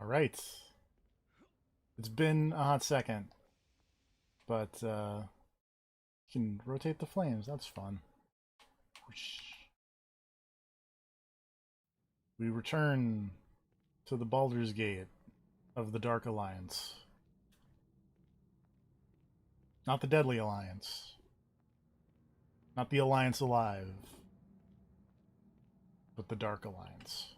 Alright. It's been a hot second, but you can rotate the flames. That's fun. Whoosh. We return to the Baldur's Gate of the Dark Alliance. Not the Deadly Alliance. Not the Alliance Alive. But the Dark Alliance.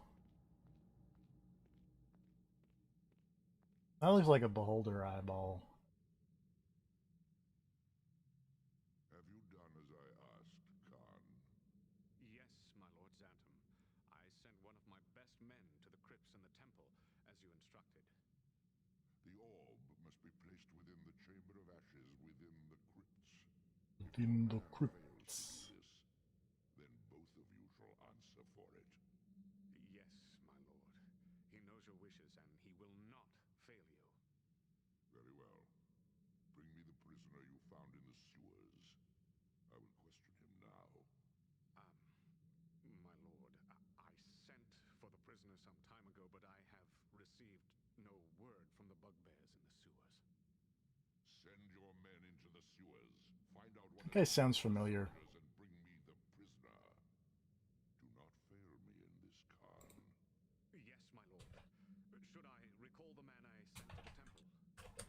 That looks like a beholder eyeball. Have you done as I asked, Khan? Yes, my lord Xantum. I sent one of my best men to the crypts in the temple, as you instructed. The orb must be placed within the Chamber of Ashes within the crypts. If your In the man fails to do crypts. this, then both of you shall answer for it. Yes, my lord. He knows your wishes, and he will not fail you. Very well. Bring me the prisoner you found in the sewers. I will question him now. My lord, I sent for the prisoner some time ago, but I have received no word from the bugbears in the sewers. Send your men into the sewers. Find out what That has guy become sounds of the familiar. soldiers and bring me the prisoner. Do not fail me in this, Khan. Yes, my lord. Should I recall the man I sent to the temple?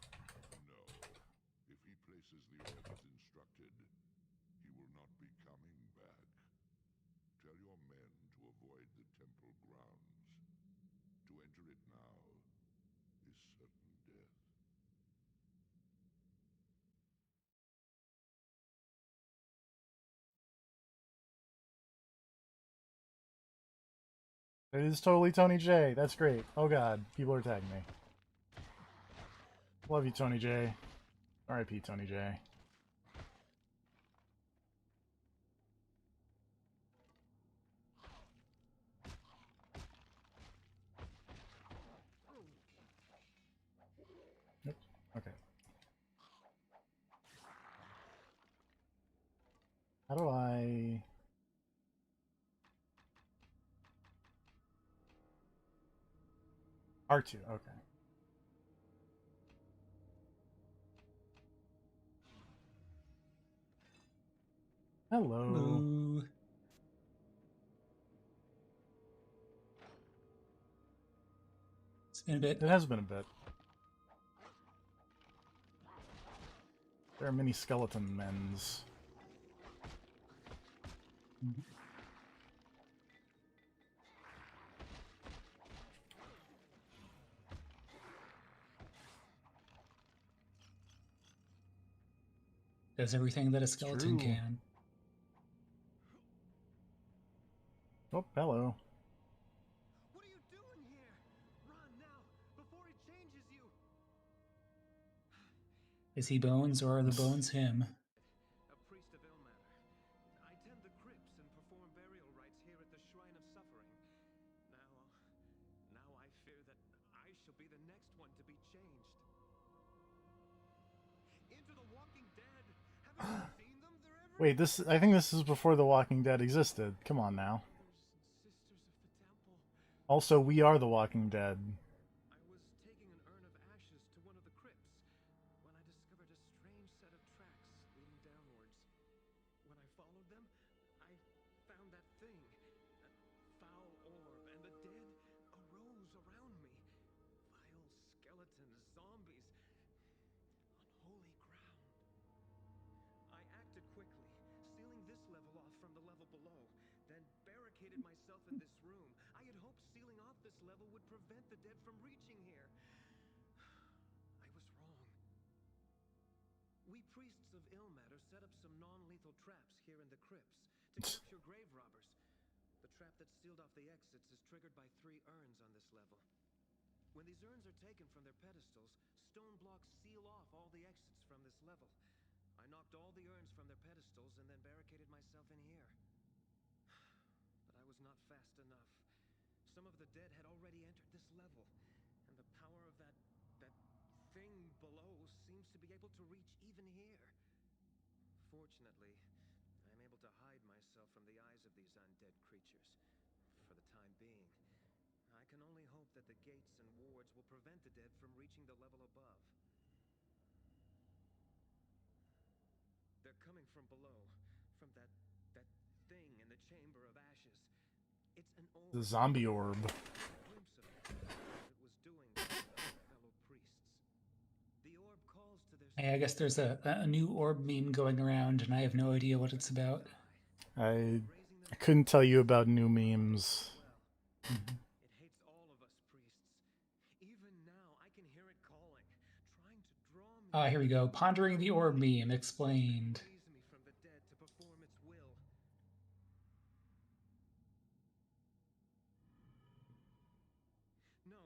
No. If he places the orb as instructed, he will not be coming back. Tell your men to avoid the temple grounds. To enter it now is certain death. It is totally Tony J. That's great. Oh god, people are tagging me. Love you, Tony J. R.I.P. Tony J. Yep. Okay. How do I... R2, okay. Hello. Hello. It's been a bit. It has been a bit. There are many skeleton men's. Does everything that a It's skeleton true. can. Oh, hello. What are you doing here? Run now, before he changes you! Is he bones or are the bones him? A priest of Ilmater. I tend the crypts and perform burial rites here at the Shrine of Suffering. Now I fear that I shall be the next one to be changed. Into the Walking Dead! Haven't you seen them? They're Wait, everywhere! I think this is before The Walking Dead existed. Come on now. Brothers and sisters of the temple. Also, we are The Walking Dead. I was taking an urn of ashes to one of the crypts when I discovered a strange set of tracks leading downwards. When I followed them, I found that thing, that foul orb, and the dead arose around me. Vile skeletons, zombies, unholy ground. I acted quickly, sealing this level off from the level below, then barricaded myself in this room. I had hoped sealing off this level would prevent the dead from reaching here. I was wrong. We priests of Ilmater set up some non-lethal traps here in the crypts to capture grave robbers. The trap that sealed off the exits is triggered by 3 urns on this level. When these urns are taken from their pedestals, stone blocks seal off all the exits from this level. I knocked all the urns from their pedestals and then barricaded myself in here. But I was not fast enough. Some of the dead had already entered this level, and the power of that thing below seems to be able to reach even here. Fortunately, I am able to hide myself from the eyes of these undead creatures. For the time being. I can only hope that the gates and wards will prevent the dead from reaching the level above. They're coming from below, from that thing in the chamber of ashes. It's an orb. The zombie orb. A glimpse of it, what it was doing to our fellow priests. The orb calls to their Hey, I guess there's a new orb meme going around, and I have no idea what it's about. I couldn't tell you about new memes. It hates all of us priests. Even now, I can hear it calling, trying to draw me. Ah, here we go. Pondering the orb meme explained. Raise me from the dead to perform its will. No,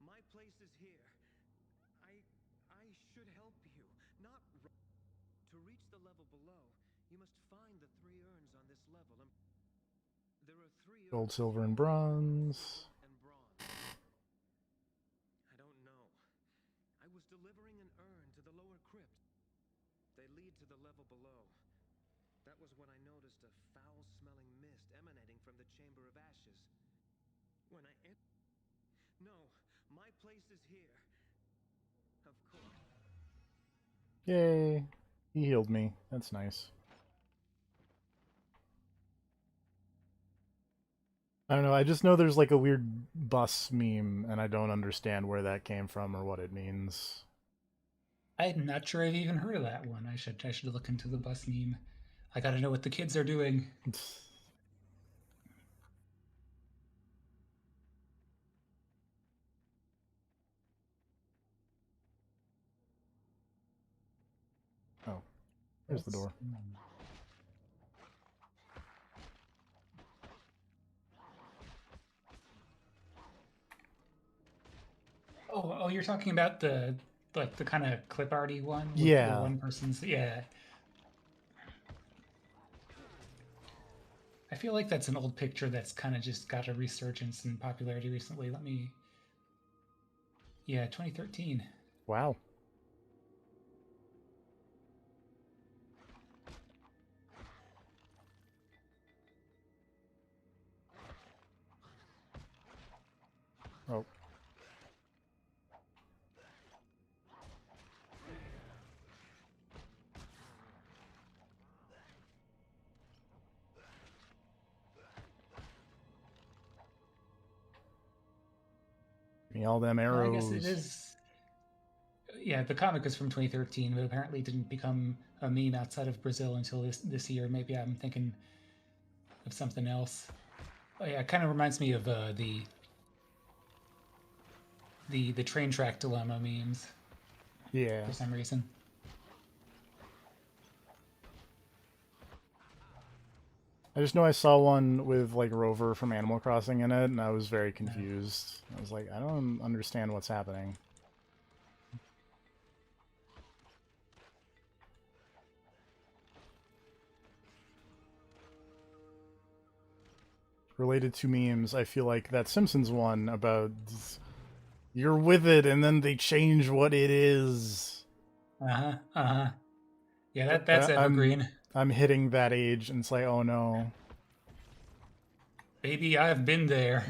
my place is here. I should help you, not to reach the level below. You must find the 3 urns on this level, and there are 3 Gold, urns, silver, and bronze. and bronze. I don't know. I was delivering an urn to the lower crypt. They lead to the level below. That was when I noticed a foul-smelling mist emanating from the chamber of ashes. When I No, my place is here. Of course. Yay! He healed me. That's nice. I don't know, I just know there's like a weird bus meme, and I don't understand where that came from or what it means. I'm not sure I've even heard of that one. I should look into the bus meme. I gotta know what the kids are doing. Oh, here's the door. Oh, you're talking about the kind of clip arty one? With Yeah. The one person's, yeah. I feel like that's an old picture that's kind of just got a resurgence in popularity recently. Yeah, 2013. Wow. Oh. Give me all them arrows. I guess it is. Yeah, the comic is from 2013, but apparently didn't become a meme outside of Brazil until this year. Maybe I'm thinking of something else. Oh yeah, it kind of reminds me of the train track dilemma memes. Yeah. For some reason. I just know I saw one with like Rover from Animal Crossing in it, and I was very confused. I was like, I don't understand what's happening. Related to memes, I feel like that Simpsons one about you're with it and then they change what it is. Yeah, that's evergreen. I'm hitting that age, and it's like, oh no. Baby, I've been there.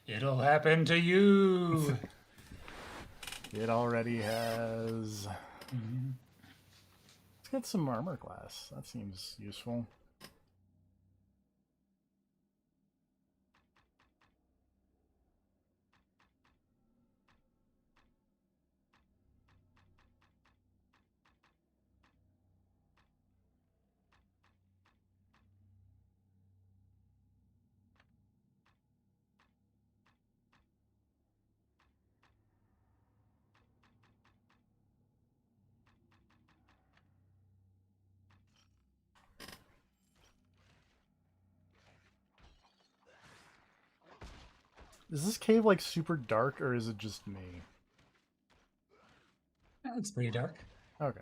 It'll happen to you. It already has. Mm-hmm. Let's get some armor class. That seems useful. Is this cave like super dark, or is it just me? It's pretty dark. Okay.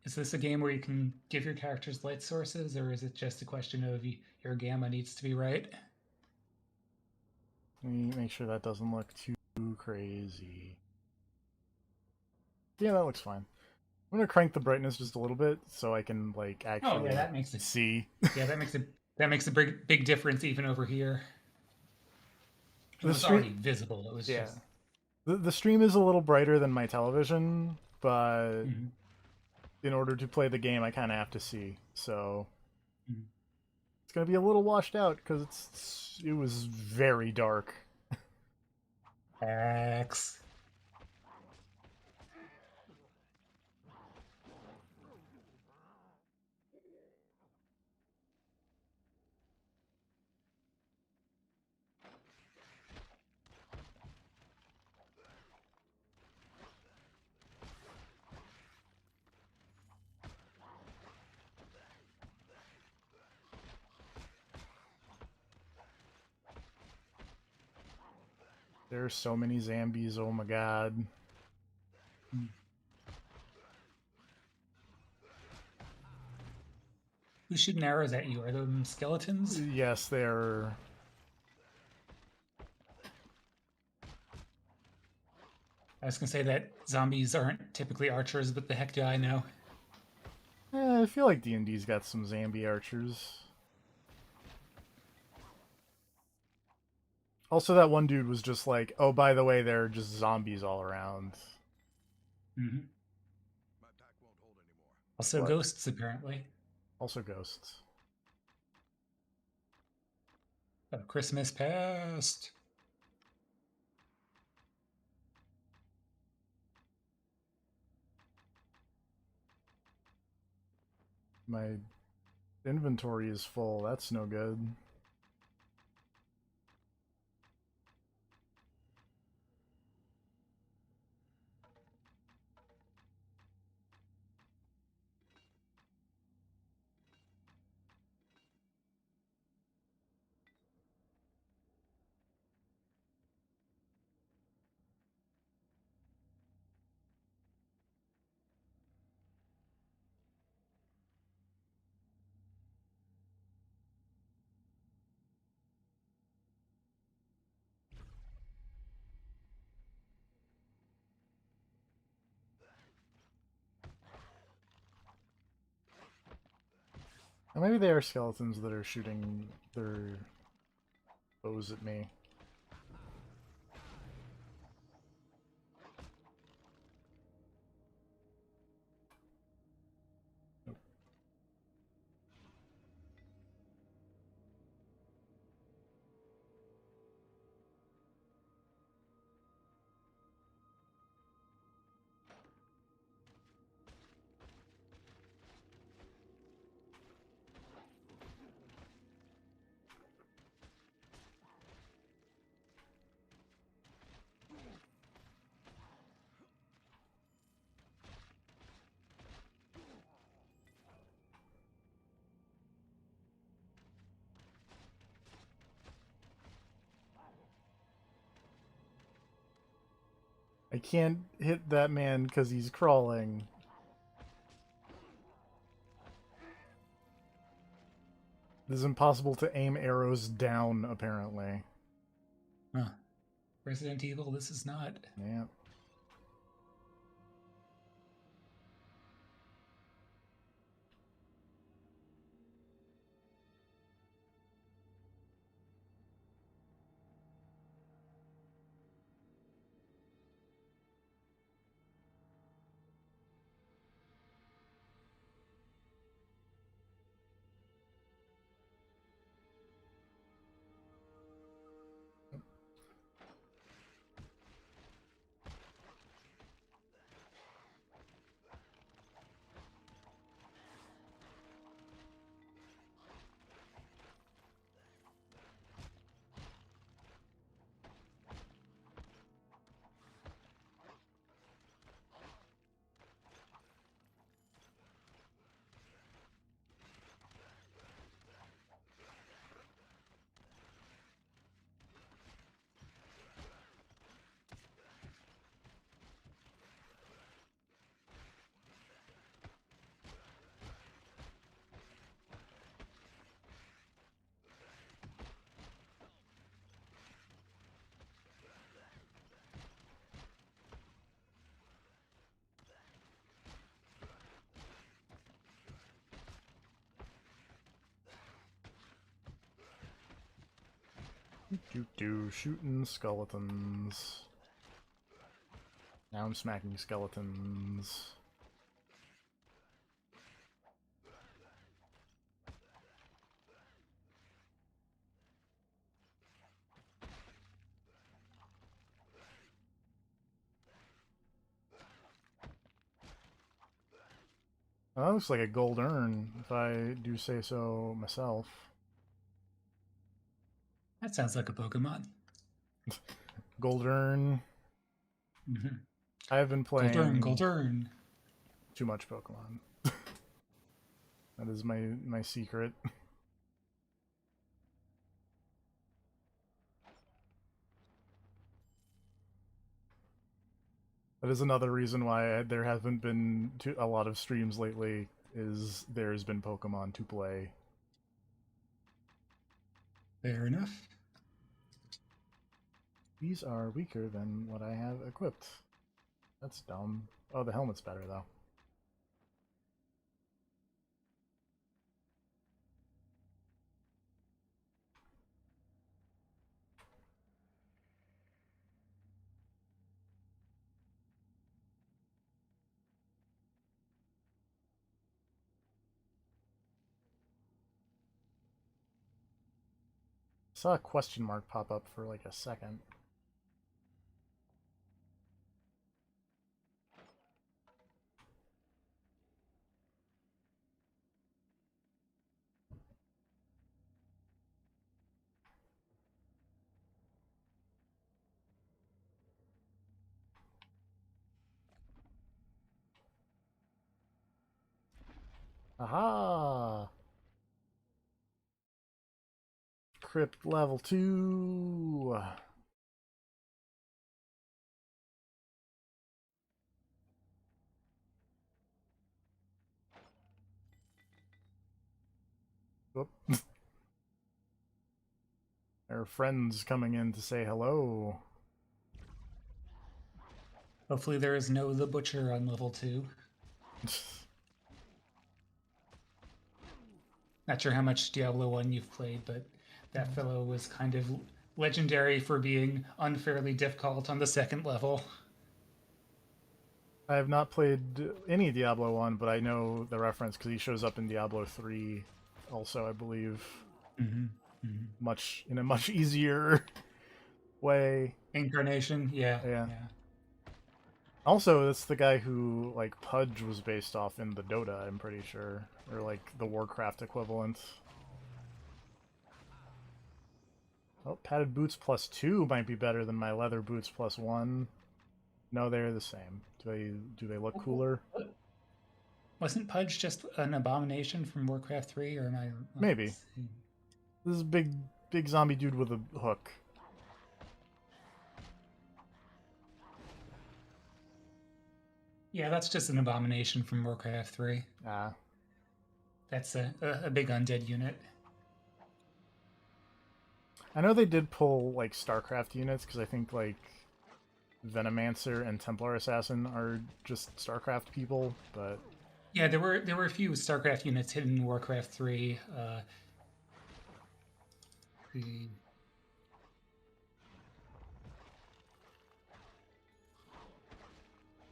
Is this a game where you can give your characters light sources, or is it just a question of your gamma needs to be right? Let me make sure that doesn't look too crazy. Yeah, that looks fine. I'm gonna crank the brightness just a little bit so I can like Oh yeah, actually that makes it. see. Yeah, that makes a big difference even over here. It The was stream, already visible. It was yeah, just. the stream is a little brighter than my television, but Mhm, in order to play the game, I kind of have to see. So mhm. it's gonna be a little washed out because it was very dark. X. There's so many zombies. Oh my god. Mm. Who's shooting arrows at you? Are them skeletons? Yes, they're. I was gonna say that zombies aren't typically archers, but the heck do I know? I feel like D&D's got some zombie archers. Also, that one dude was just like, "Oh, by the way, there are just zombies all around." Hmm. My pack won't hold anymore. Also, What? ghosts apparently. Also ghosts. Oh, Christmas past. My inventory is full. That's no good. Or maybe they are skeletons that are shooting their bows at me. I can't hit that man because he's crawling. It is impossible to aim arrows down, apparently. Huh. Resident Evil. This is not. Yeah. Shooting skeletons. Now I'm smacking skeletons. Well, that looks like a gold urn, if I do say so myself. That sounds like a Pokemon. Gold urn. Mm-hmm. I've been Goldurn, playing Goldurn. too much Pokemon. That is my secret. That is another reason why there haven't been a lot of streams lately, is there's been Pokemon to play. Fair enough. These are weaker than what I have equipped. That's dumb. Oh, the helmet's better, though. Saw a question mark pop up for like a second. Aha! Crypt level 2! Whoop. There are friends coming in to say hello. Hopefully there is no the Butcher on level 2. Not sure how much Diablo 1 you've played, but that fellow was kind of legendary for being unfairly difficult on the second level. I have not played any Diablo 1, but I know the reference because he shows up in Diablo 3 also, I believe. Mm-hmm. Mm-hmm. In a much easier way. Incarnation, yeah. Also, that's the guy who, like, Pudge was based off in the Dota, I'm pretty sure. Or, like, the Warcraft equivalent. Oh, padded boots plus 2 might be better than my leather boots plus 1. No, they're the same. Do they look cooler? Wasn't Pudge just an abomination from Warcraft 3, or am I... Maybe. This is a big zombie dude with a hook. Yeah, that's just an abomination from Warcraft 3. Ah. That's a big undead unit. I know they did pull, like, StarCraft units, because I think, like, Venomancer and Templar Assassin are just StarCraft people, but... Yeah, there were a few StarCraft units hidden in Warcraft 3. The...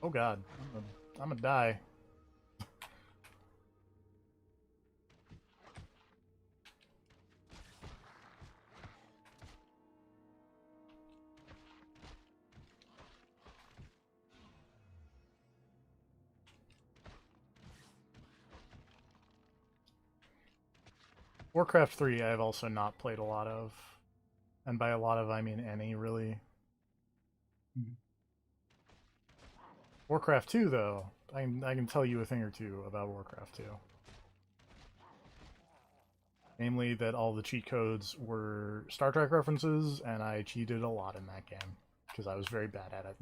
Oh god, I'm gonna die. Warcraft 3 I've also not played a lot of. And by a lot of, I mean any, really. Mm-hmm. Warcraft 2, though, I can tell you a thing or two about Warcraft 2. Namely that all the cheat codes were Star Trek references, and I cheated a lot in that game, because I was very bad at it.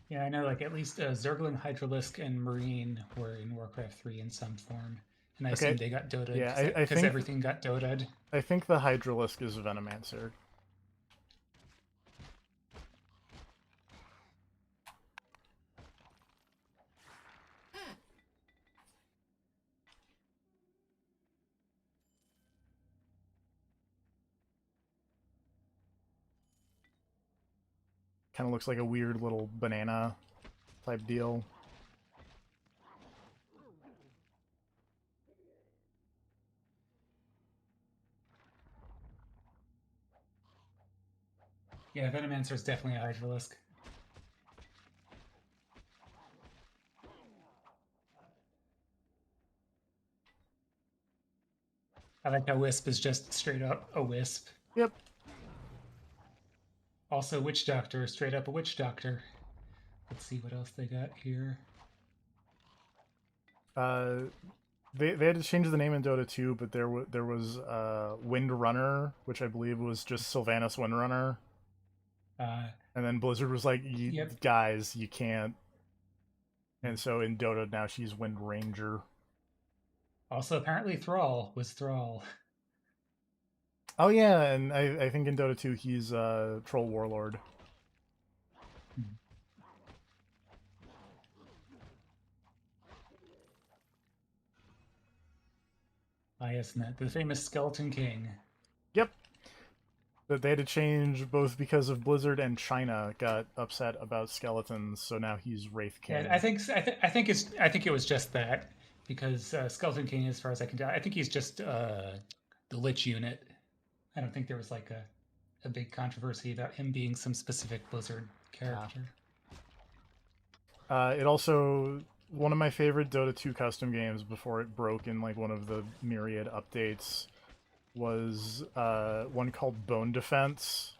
Yeah, I know, like, at least Zerglin, Hydralisk, and Marine were in Warcraft 3 in some form. And I assume they got doted, yeah, because everything got doted. I think the Hydralisk is Venomancer. kind of looks like a weird little banana type deal. Yeah, Venomancer is definitely a Hydralisk. I like how Wisp is just straight up a Wisp. Yep. Also, Witch Doctor, straight up a Witch Doctor. Let's see what else they got here. They had to change the name in Dota 2, but there was Wind Runner, which I believe was just Sylvanas Windrunner. And then Blizzard was like, Yep. guys, you can't. And so in Dota now she's Wind Ranger. Also, apparently Thrall was Thrall. Oh yeah, and I think in Dota 2 he's Troll Warlord. Yes, the famous Skeleton King. Yep. But they had to change both because of Blizzard and China got upset about skeletons, so now he's Wraith King. Yeah, I think it was just that because Skeleton King, as far as I can tell, I think he's just the Lich unit. I don't think there was like a big controversy about him being some specific Blizzard character. It also one of my favorite Dota 2 custom games before it broke in like one of the myriad updates was one called Bone Defense,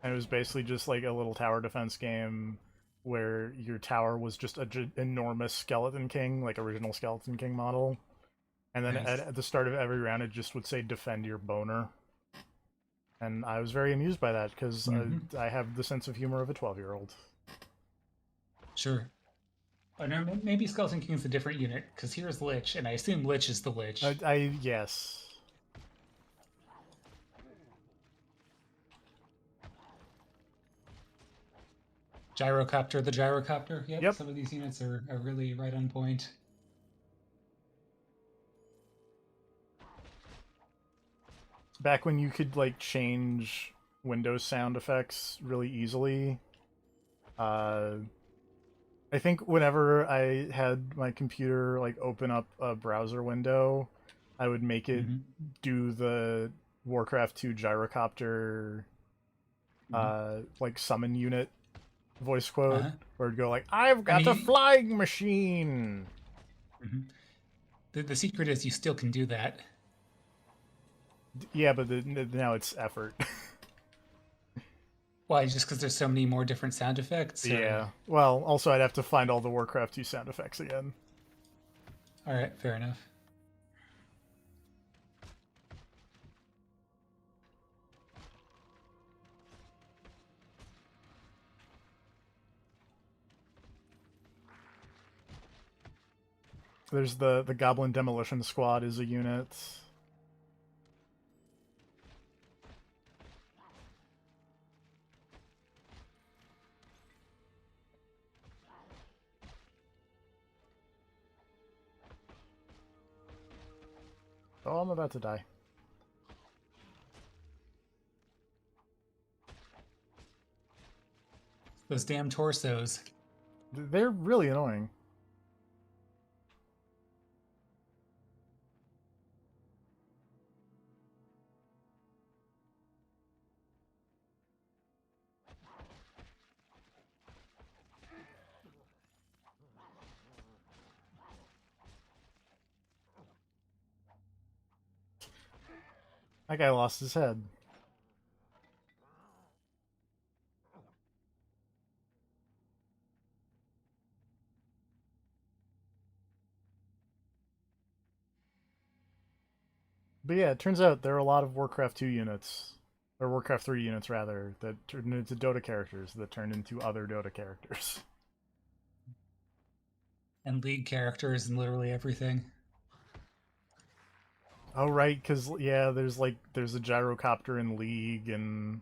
and it was basically just like a little tower defense game where your tower was just an enormous Skeleton King, like original Skeleton King model, and then Nice. at the start of every round it just would say defend your boner, and I was very amused by that because I have the sense of humor of a 12-year-old. Sure. No, maybe Skeleton King's a different unit because here's Lich, and I assume Lich is the Lich. Yes. Gyrocopter, the Gyrocopter. Yep. Some of these units are really right on point. Back when you could like change Windows sound effects really easily. I think whenever I had my computer like open up a browser window, I would make it do the Warcraft 2 gyrocopter like summon unit voice quote where it'd go like, I've got a flying machine. The secret is you still can do that. Yeah, but now it's effort. Why? Just because there's so many more different sound effects? Or... Yeah. Well, also I'd have to find all the Warcraft 2 sound effects again. All right, fair enough. There's the Goblin Demolition Squad is a unit. Oh, I'm about to die. Those damn torsos. They're really annoying. That guy lost his head. But yeah, it turns out there are a lot of Warcraft 2 units, or Warcraft 3 units rather, that turned into Dota characters that turned into other Dota characters. And League characters and literally everything. Oh right, because yeah, there's a gyrocopter in League and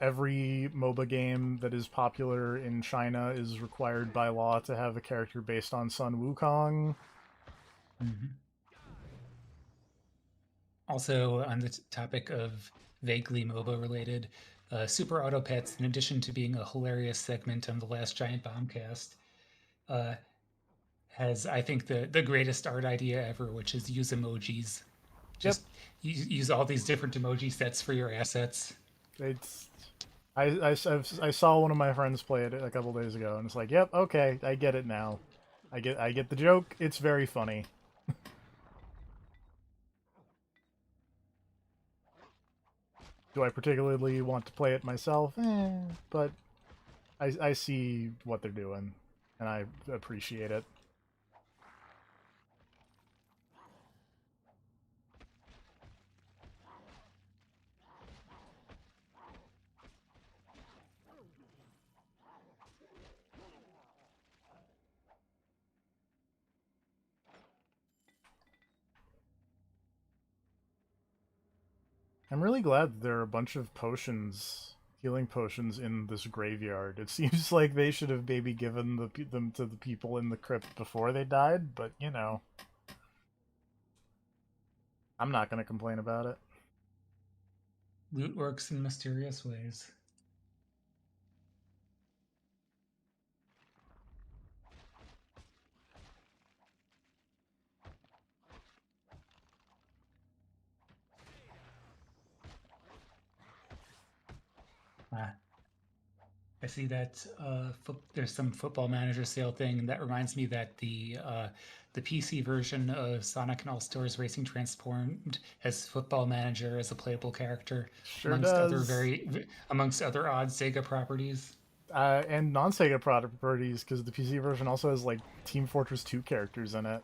every MOBA game that is popular in China is required by law to have a character based on Sun Wukong. Also, on the topic of vaguely MOBA related, Super Auto Pets, in addition to being a hilarious segment on the Last Giant Bombcast, has, I think, the greatest art idea ever, which is use emojis. Yep. Just use all these different emoji sets for your assets. It's I saw one of my friends play it a couple days ago, and it's like, yep, okay, I get it now. I get the joke. It's very funny. Do I particularly want to play it myself? But I see what they're doing, and I appreciate it. I'm really glad that there are a bunch of potions, healing potions in this graveyard. It seems like they should have maybe given them to the people in the crypt before they died, but you know, I'm not going to complain about it. Loot works in mysterious ways. I see that there's some Football Manager sale thing, and that reminds me that the PC version of Sonic and All Stars Racing Transformed has Football Manager as a playable character, Sure amongst does. amongst other odd Sega properties. And non-Sega properties, because the PC version also has like Team Fortress 2 characters in it.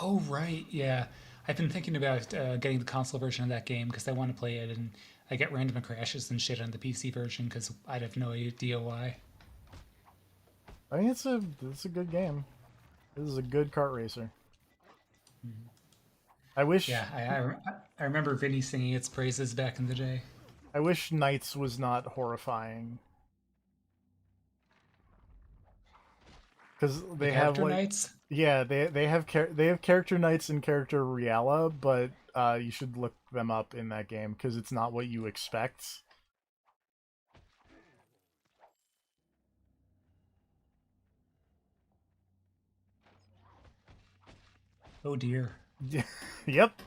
Oh right, yeah. I've been thinking about getting the console version of that game because I want to play it, and I get random crashes and shit on the PC version because I'd have no idea why. I think it's a good game. This is a good kart racer. I wish Yeah, I remember Vinny singing its praises back in the day. I wish Knights was not horrifying. Because The they have character like, knights. yeah, they have character knights and character Riala, but you should look them up in that game because it's not what you expect. Oh dear. Yep.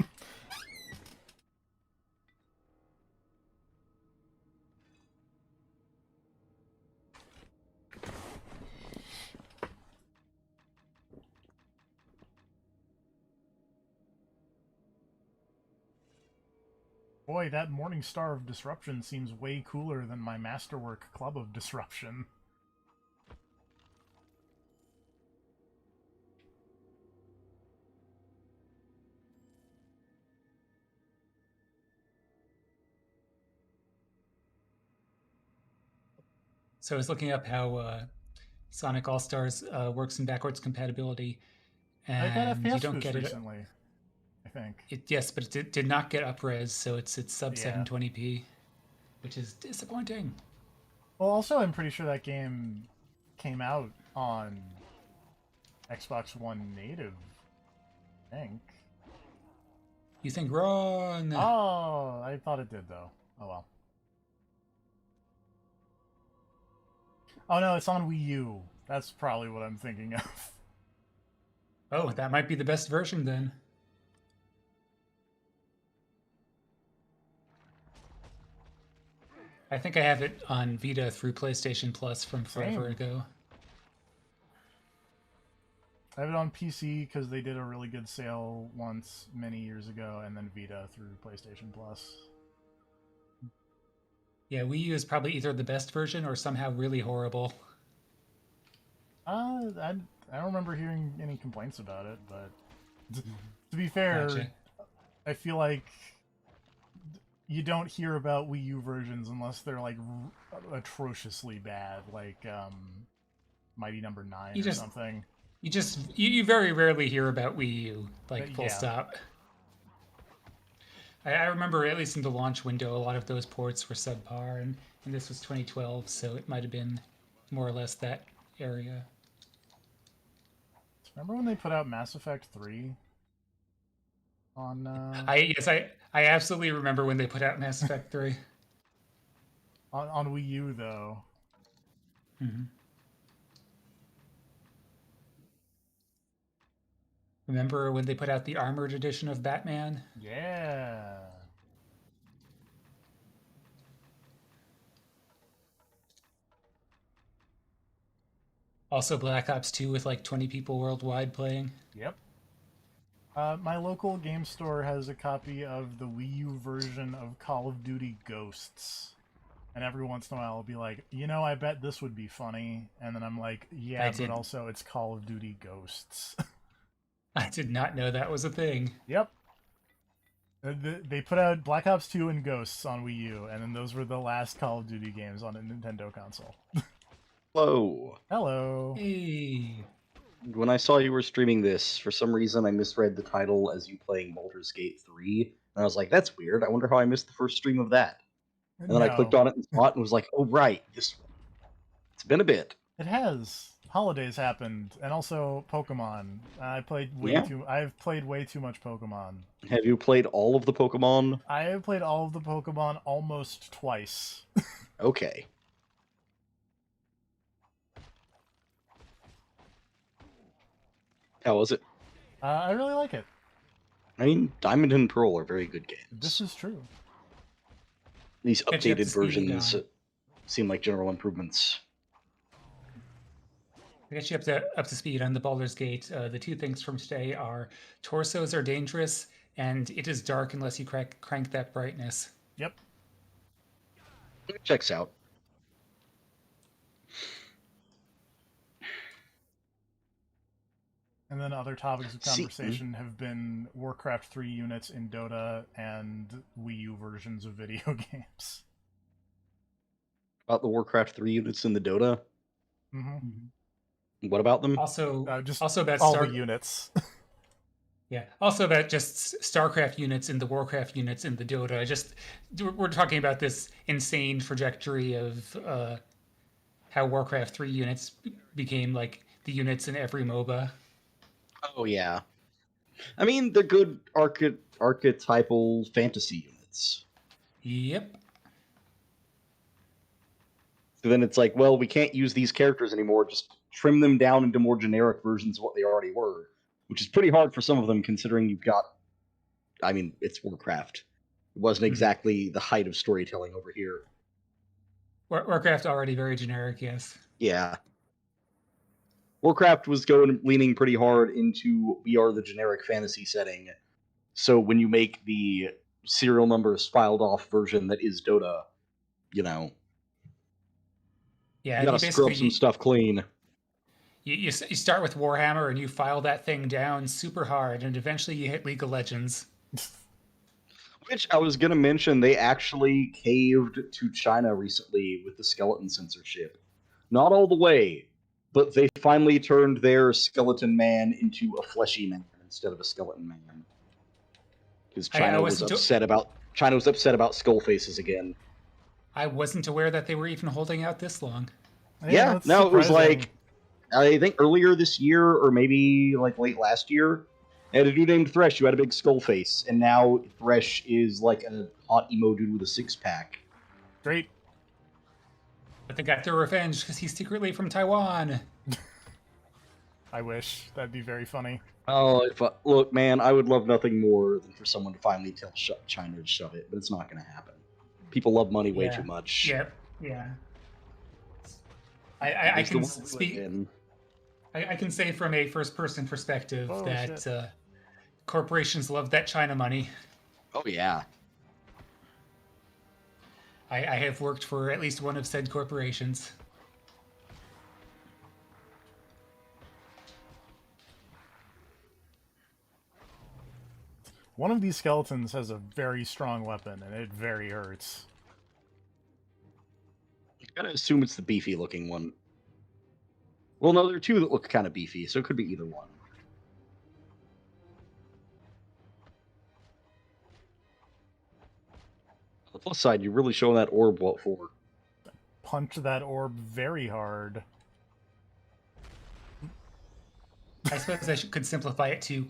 Boy, that Morning Star of Disruption seems way cooler than my Masterwork Club of Disruption. So I was looking up how Sonic All Stars works in backwards compatibility, I got and you FPS don't boost get it. recently, I think. Yes, but it did not get upres, so it's sub Yeah. 720p, which is disappointing. Well, also, I'm pretty sure that game came out on Xbox One native, I think. You think wrong? Oh, I thought it did, though. Oh, well. Oh, no, it's on Wii U. That's probably what I'm thinking of. Oh, that might be the best version then. I think I have it on Vita through PlayStation Plus from forever Same. ago. I have it on PC because they did a really good sale once many years ago, and then Vita through PlayStation Plus. Yeah, Wii U is probably either the best version or somehow really horrible. I don't remember hearing any complaints about it, but to be fair, Gotcha. I feel like you don't hear about Wii U versions unless they're like atrociously bad, like Mighty Number 9 You or just something. you very rarely hear about Wii U, like full Yeah. stop. I remember at least in the launch window, a lot of those ports were subpar, and and this was 2012, so it might have been more or less that area. Remember when they put out Mass Effect 3 on I absolutely remember when they put out Mass Effect 3. on Wii U though? Mm-hmm. Remember when they put out the armored edition of Batman? Yeah. Also Black Ops 2 with like 20 people worldwide playing. Yep. My local game store has a copy of the Wii U version of Call of Duty Ghosts. And every once in a while I'll be like, I bet this would be funny. And then I'm like, yeah, but also it's Call of Duty Ghosts. I did not know that was a thing. Yep. They put out Black Ops 2 and Ghosts on Wii U, and then those were the last Call of Duty games on a Nintendo console. Hello. Hello. Hey. When I saw you were streaming this, for some reason I misread the title as you playing Baldur's Gate 3, and I was like, that's weird. I wonder how I missed the first stream of that. And then I clicked on it and saw it and was like, oh, right, this one. It's been a bit. It has. Holidays happened, and also Pokemon. I've played way too much Pokemon. Have you played all of the Pokemon? I have played all of the Pokemon almost twice. Okay. How was it? I really like it. I mean, Diamond and Pearl are very good games. This is true. These Catch you up to updated speed versions on. seem like general improvements. I get you up to speed on the Baldur's Gate. The two things from today are torsos are dangerous, and it is dark unless you crank that brightness. Yep. It checks out. And then other topics of conversation have been Warcraft 3 units in Dota and Wii U versions of video games. About the Warcraft 3 units in the Dota? Mm-hmm. What about them? Also about all the units. Yeah. Also about just StarCraft units and the Warcraft units in the Dota. We're talking about this insane trajectory of how Warcraft 3 units became like the units in every MOBA. Oh, yeah. I mean, they're good archetypal fantasy units. Yep. So then it's like, well, we can't use these characters anymore. Just trim them down into more generic versions of what they already were, which is pretty hard for some of them considering you've got... I mean, it's Warcraft. It wasn't exactly the height of storytelling over here. Warcraft already very generic, yes. Yeah. Warcraft was leaning pretty hard into we are the generic fantasy setting. So when you make the serial numbers filed off version that is Dota, you gotta scrub some stuff clean. You start with Warhammer and you file that thing down super hard, and eventually you hit League of Legends. Which I was gonna mention, they actually caved to China recently with the skeleton censorship. Not all the way, but they finally turned their skeleton man into a fleshy man instead of a skeleton man. Because China was upset about skull faces again. I wasn't aware that they were even holding out this long. Yeah, no, it was like, I think earlier this year, or maybe like late last year, they had a dude named Thresh who had a big skull face, and now Thresh is like a hot emo dude with a six-pack. Great. But they got their revenge because he's secretly from Taiwan. I wish. That'd be very funny. Oh, look, man, I would love nothing more than for someone to finally tell China to shove it, but it's not going to happen. People love money way too much. Yep. Yeah. I can speak. I can say from a first-person perspective that corporations love that China money. Oh yeah. I have worked for at least one of said corporations. One of these skeletons has a very strong weapon, and it very hurts. I gotta assume it's the beefy-looking one. Well, no, there are two that look kind of beefy, so it could be either one. On the plus side, you're really showing that orb what for. punch that orb very hard. I suppose could simplify it too.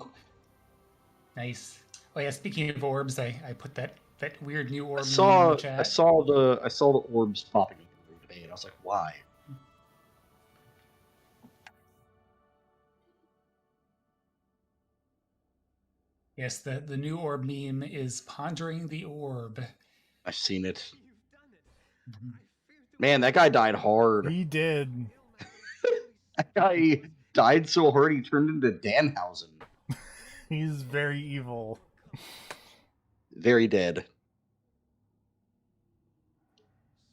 Nice. Oh yeah, speaking of orbs, I put that weird new orb meme in the chat. I saw the orbs popping up earlier today, and I was like, why? Yes, the new orb meme is pondering the orb. I've seen it. You've done it. Mhm. Man, that guy died hard. He did. That guy died so hard he turned into Danhausen. He's very evil. Very dead.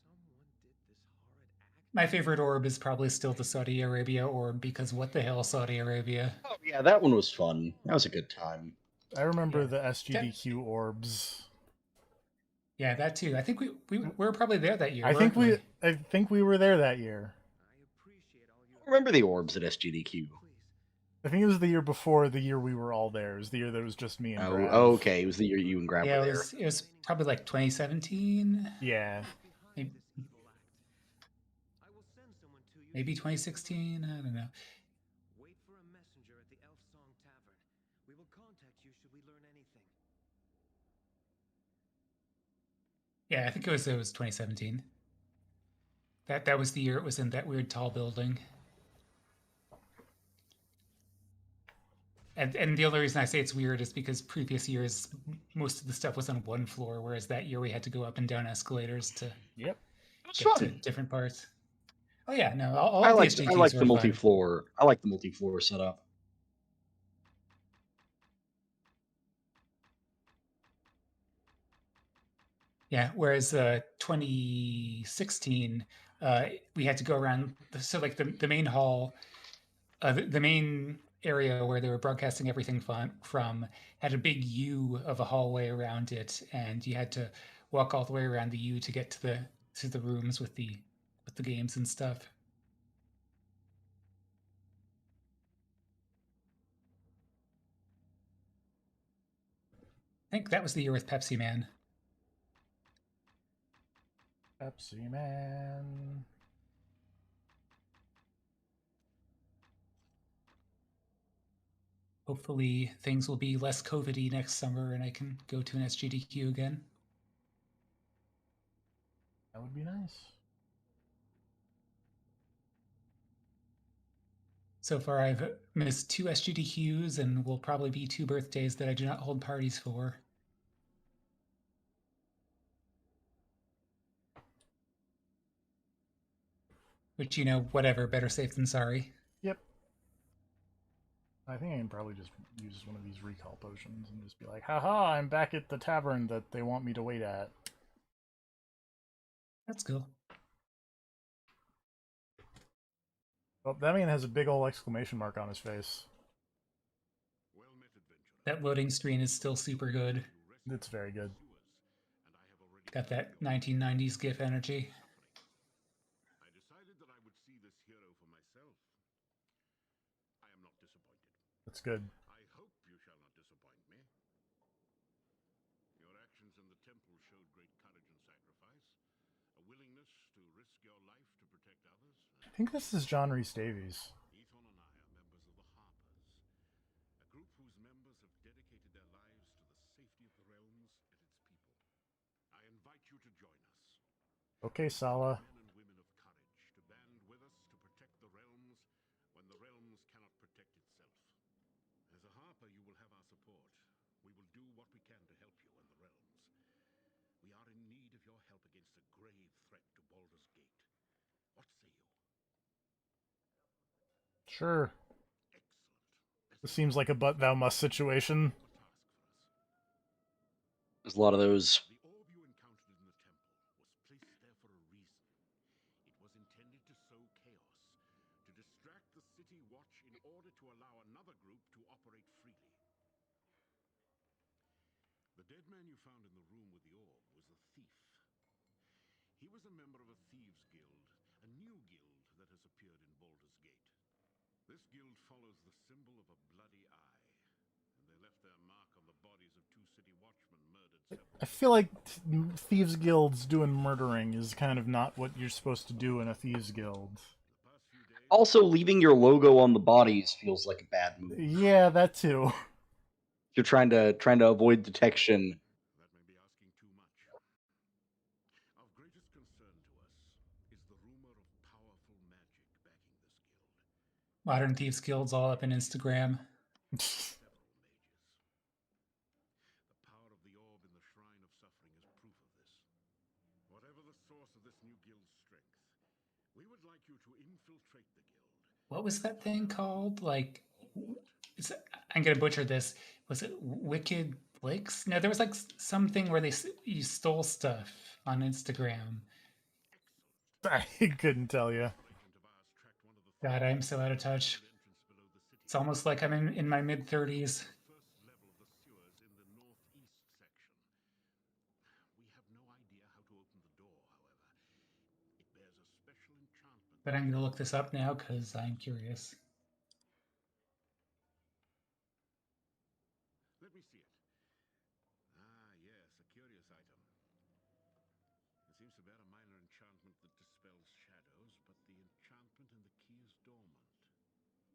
Someone did this horrid act. My favorite orb is probably still the Saudi Arabia orb, because what the hell, Saudi Arabia? Oh yeah, that one was fun. That was a good time. I remember Yeah. the SGDQ orbs. Yeah, that too. I think we were probably there that year. I think we were there that year. I appreciate all you. I remember the orbs at SGDQ. Please. I think it was the year before the year we were all there. It was the year that it was just me and Oh, Grav. okay. It was the year you and Grab Yeah, were it there. was probably like 2017, Yeah. Behind this evil act. I will send someone to you. maybe 2016. I don't know. Wait for a messenger at the Elf Song Tavern. We will contact you should we learn anything. Yeah, I think it was 2017. That was the year it was in that weird tall building. And the only reason I say it's weird is because previous years most of the stuff was on one floor, whereas that year we had to go up and down escalators to Yep. It was get to fun. different parts. Oh yeah, no, all I of like the I SGQs like were the fun. multi-floor. I like the multi-floor setup. Yeah, whereas 2016, we had to go around. So like the main hall, the main area where they were broadcasting everything from had a big U of a hallway around it, and you had to walk all the way around the U to get to the rooms with the games and stuff. I think that was the year with Pepsi Man. Pepsi Man. Hopefully things will be less COVID-y next summer and I can go to an SGDQ again. That would be nice. So far I've missed 2 SGDQs and will probably be 2 birthdays that I do not hold parties for. Which, you know, whatever, better safe than sorry. Yep. I think I can probably just use one of these recall potions and just be like, haha, I'm back at the tavern that they want me to wait at. That's cool. Oh, that man has a big old exclamation mark on his face. Well met, adventurer. That loading screen is still super good. It's very good. Got that 1990s GIF energy. I decided that I would see this hero for myself. I am not disappointed. That's good. I hope you shall not disappoint me. Your actions in the temple showed great courage and sacrifice, a willingness to risk your life to protect others. I think this is John Rhys Davies. Ethon and I are members of the Harpers, a group whose members have dedicated their lives to the safety of the realms and its people. I invite you to join us. Okay, Sala. Men and women of courage, to band with us to protect the realms when the realms cannot protect itself. As a Harper, you will have our support. We will do what we can to help you and the realms. We are in need of your help against a grave threat to Baldur's Gate. What say you? Sure. Excellent. This seems like a but thou must situation. Your task for us. There's a lot of those. The orb you encountered in the temple was placed there for a reason. It was intended to sow chaos, to distract the city watch in order to allow another group to operate freely. The dead man you found in the room with the orb was a thief. He was a member of a thieves' guild, a new guild that has appeared in Baldur's Gate. This guild follows the symbol of a bloody eye, and they left their mark on the bodies of 2 city watchman murdered several. I feel like thieves guilds doing murdering is kind of not what you're supposed to do in a thieves guild. The past few days, Also, leaving your logo on the bodies feels like a bad move. Yeah, that too. You're trying to avoid detection. that may be asking too much. Of greatest concern to us is the rumor of powerful magic backing this guild. Modern Thieves Guild's all up in Instagram. Several mages. The power of the orb in the Shrine of Suffering is proof of this. Whatever the source of this new guild's strength, we would like you to infiltrate the guild. What was that thing called? Like, I'm gonna butcher this. Was it Wicked Licks? No, there was like something where you stole stuff on Instagram. I couldn't tell you. God, I'm so out of touch. It's almost like I'm in my mid-30s. First level of the sewers in the northeast section. We have no idea how to open the door, however. It bears a special enchantment. But I'm gonna look this up now because I'm curious. Let me see it. Ah, yes, a curious item. It seems to bear a minor enchantment that dispels shadows, but the enchantment in the key is dormant.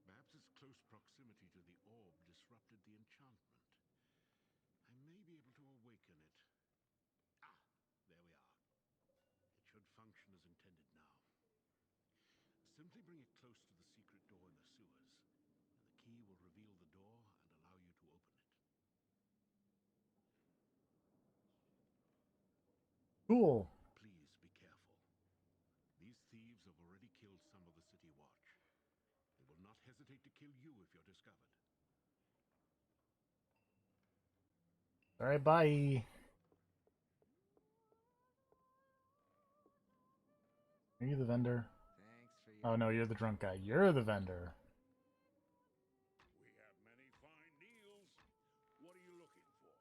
Perhaps its close proximity to the orb disrupted the enchantment. I may be able to awaken it. Ah, there we are. It should function as intended now. Simply bring it close to the secret door in the sewers, and the key will reveal the door and allow you to open it. Cool. Please be careful. These thieves have already killed some of the city watch. They will not hesitate to kill you if you're discovered. All right, bye. Are you the vendor? Oh no, you're the drunk guy. You're the vendor. We have many fine deals. What are you looking for?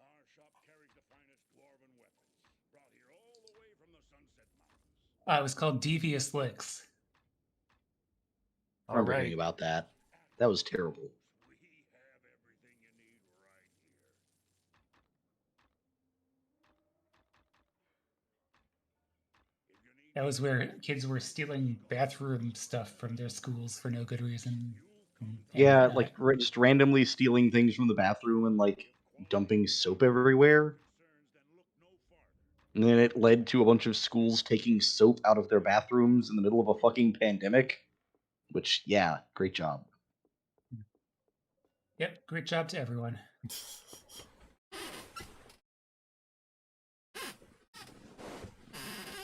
Our shop carries the finest dwarven weapons, brought here all the way from the Sunset Mountains. It was called Devious Licks. I All remember right. hearing about that. That was terrible. We have everything you need right here. If you need That was where kids were stealing bathroom stuff from their schools for no good reason. Yeah, like just randomly stealing things from the bathroom and like dumping soap everywhere. concerns, then look no farther. And then it led to a bunch of schools taking soap out of their bathrooms in the middle of a fucking pandemic. Which, yeah, great job. Yep, great job to everyone.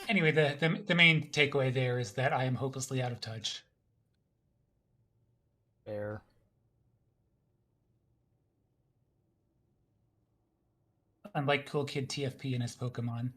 Anyway, the main takeaway there is that I am hopelessly out of touch. Fair. Unlike Cool Kid TFP and his Pokemon.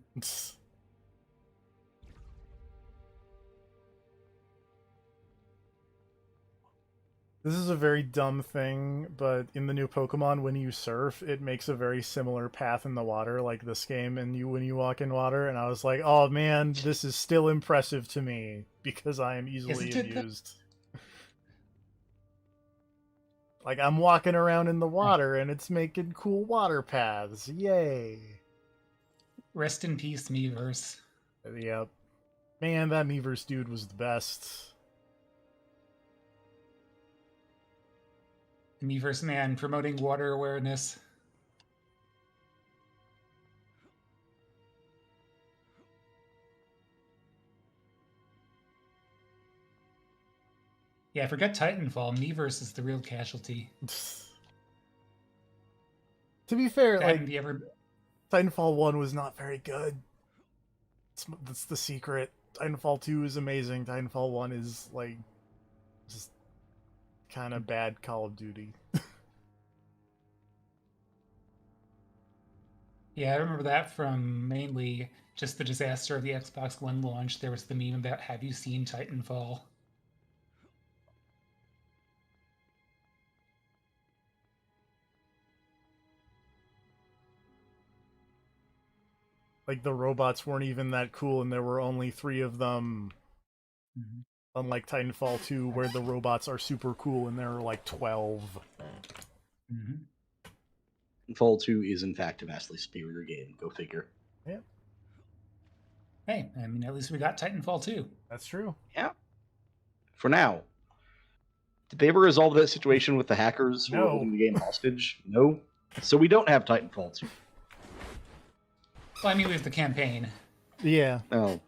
This is a very dumb thing, but in the new Pokemon, when you surf, it makes a very similar path in the water, like this game, and when you walk in water, and I was like, oh man, this is still impressive to me, because I am easily Isn't it amused. Like, I'm walking around in the water, and it's making cool water paths. Yay! Rest in peace, Miiverse. Yep. Man, that Miiverse dude was the best. The Miiverse man promoting water awareness. Yeah, forget Titanfall. Miiverse is the real casualty. To be fair, That like, and the ever Titanfall 1 was not very good. That's the secret. Titanfall 2 is amazing. Titanfall 1 is, like, just kind of bad Call of Duty. Yeah, I remember that from mainly just the disaster of the Xbox One launch. There was the meme about, have you seen Titanfall? Like, the robots weren't even that cool, and there were only 3 of them. Mm-hmm. Unlike Titanfall 2, where the robots are super cool and there are like 12. Fall 2 is, in fact, a vastly superior game. Go figure. Yeah, Hey, I mean, at least we got Titanfall 2. that's true. Yeah. For now. Did they ever resolve that situation with the hackers who were No. holding the game hostage? No. So we don't have Titanfall 2. Well, I mean, we have the campaign. Yeah, Oh.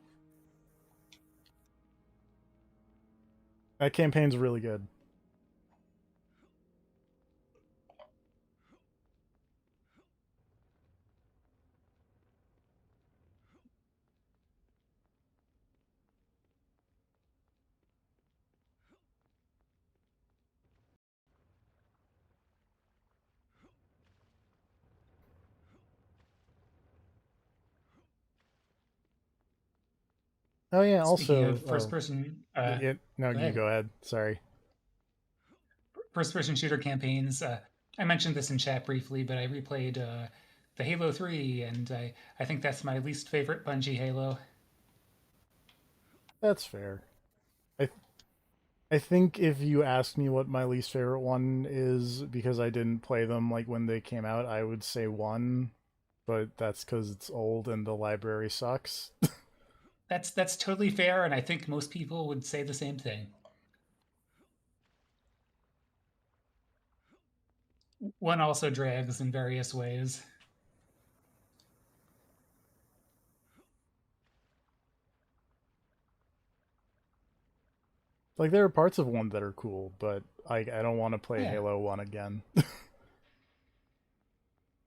that campaign's really good. Oh yeah, Speaking also of first-person, yeah, no, go you ahead. go ahead. Sorry. First-person shooter campaigns. I mentioned this in chat briefly, but I replayed the Halo 3, and I think that's my least favorite Bungie Halo. That's fair. I think if you asked me what my least favorite one is because I didn't play them like when they came out, I would say 1, but that's cuz it's old and the library sucks. That's totally fair, and I think most people would say the same thing. 1 also drags in various ways. Like there are parts of 1 that are cool, but I don't want to play Yeah. Halo 1 again.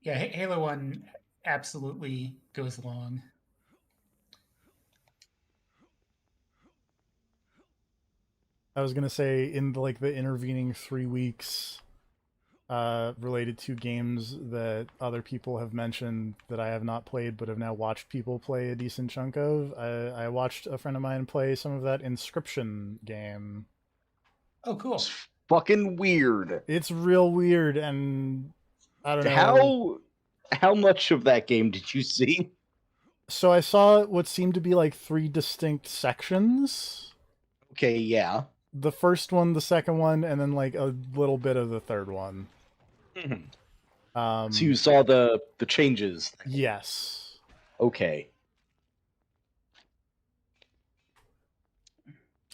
Yeah, Halo 1 absolutely goes long. I was going to say in the intervening 3 weeks related to games that other people have mentioned that I have not played but have now watched people play a decent chunk of. I watched a friend of mine play some of that Inscription game. Oh, cool. It's fucking weird. It's real weird, and I don't know. How much of that game did you see? So I saw what seemed to be like 3 distinct sections. Okay, yeah. The first one, the second one, and then like a little bit of the third one. So you saw the changes. Yes. Okay.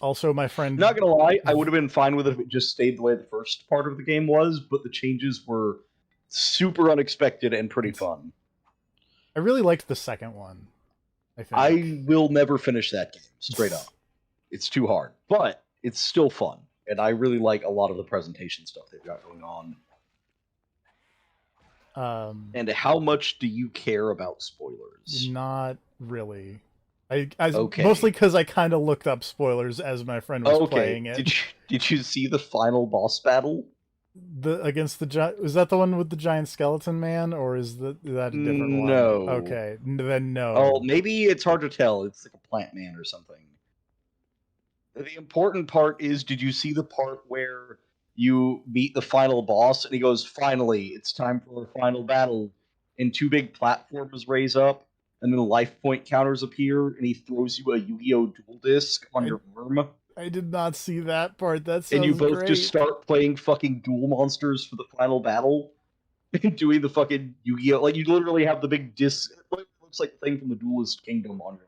Also, my friend. Not gonna lie, I would have been fine with it if it just stayed the way the first part of the game was, but the changes were super unexpected and pretty fun. I really liked the second one. I think. I will never finish that game, straight up. It's too hard, but it's still fun, and I really like a lot of the presentation stuff they've got going on. And how much do you care about spoilers? Not really. Okay. Mostly because I kind of looked up spoilers as my friend was playing it. Did you see the final boss battle? Against the giant, was that the one with the giant skeleton man, or is that a different one? No. Okay, then no. Oh, maybe it's hard to tell. It's like a plant man or something. The important part is, did you see the part where you meet the final boss and he goes, "Finally, it's time for our final battle," and 2 big platforms raise up, and then the life point counters appear, and he throws you a Yu-Gi-Oh! Duel Disk on your arm. I did not see that part. That sounds and you both great. just start playing fucking duel monsters for the final battle and doing the fucking Yu-Gi-Oh! Like, you literally have the big disc. It looks like the thing from the Duelist Kingdom on your,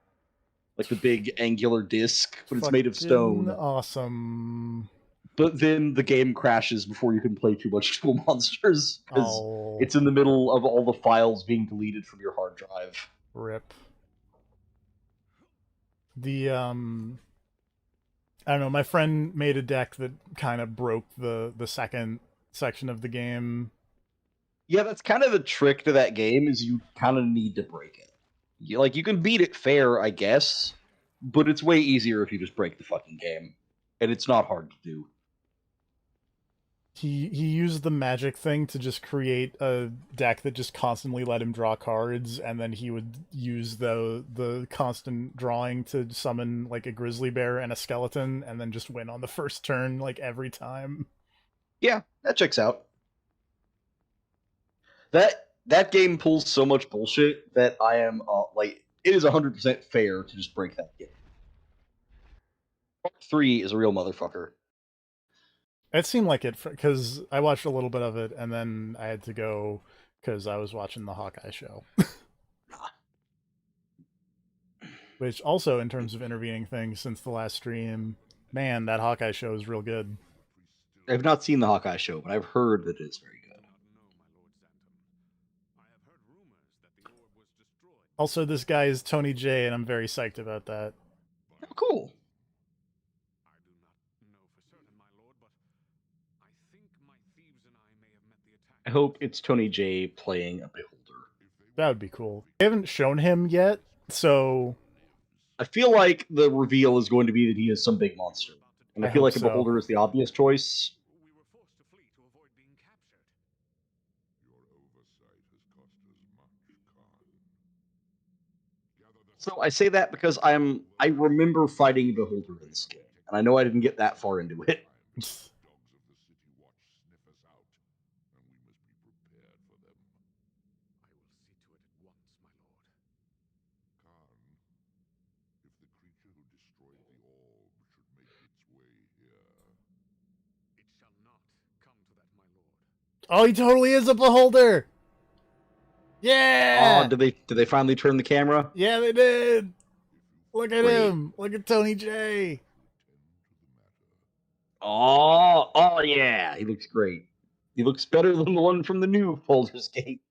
like the big angular disc, but it's made of stone. Awesome. But then the game crashes before you can play too much duel monsters because it's in the middle of all the files being deleted from your hard drive. Rip. The I don't know, my friend made a deck that kind of broke the second section of the game. Yeah, that's kind of the trick to that game, is you kind of need to break it. You can beat it fair, I guess, but it's way easier if you just break the fucking game. And it's not hard to do. He used the magic thing to just create a deck that just constantly let him draw cards, and then he would use the constant drawing to summon like a grizzly bear and a skeleton, and then just win on the first turn like every time. Yeah, that checks out. That game pulls so much bullshit that I am it is 100% fair to just break that game. Part 3 is a real motherfucker. It seemed like it because I watched a little bit of it and then I had to go because I was watching the Hawkeye show. Which also, in terms of intervening things since the last stream, man, that Hawkeye show is real good. I've not seen the Hawkeye show, but I've heard that it's very good. Also, this guy is Tony J, and I'm very psyched about that. Oh, cool. I hope it's Tony J playing a Beholder. That would be cool. They haven't shown him yet, so I feel like the reveal is going to be that he is some big monster. And I feel hope like a so. Beholder is the obvious choice. So I say that because I remember fighting Beholder in this game, and I know I didn't get that far into it. Oh, he totally is a Beholder! Yeah! Oh, did they finally turn the camera? Yeah, they did! Look at Great. him! Look at Tony J! Oh yeah, he looks great. He looks better than the one from the new Baldur's Gate.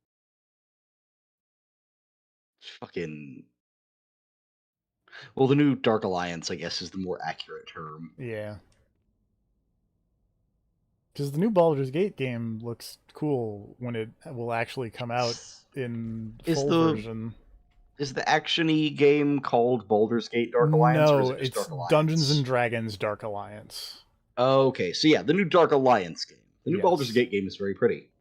Fucking. Well, the new Dark Alliance, I guess, is the more accurate term. Yeah. Because the new Baldur's Gate game looks cool when it will actually come out in Is full the- version. Is the action-y game called Baldur's Gate Dark Alliance? or is No, it just it's Dark Alliance? Dungeons and Dragons Dark Alliance. Okay, so yeah, the new Dark Alliance game. The new Yes. Baldur's Gate game is very pretty.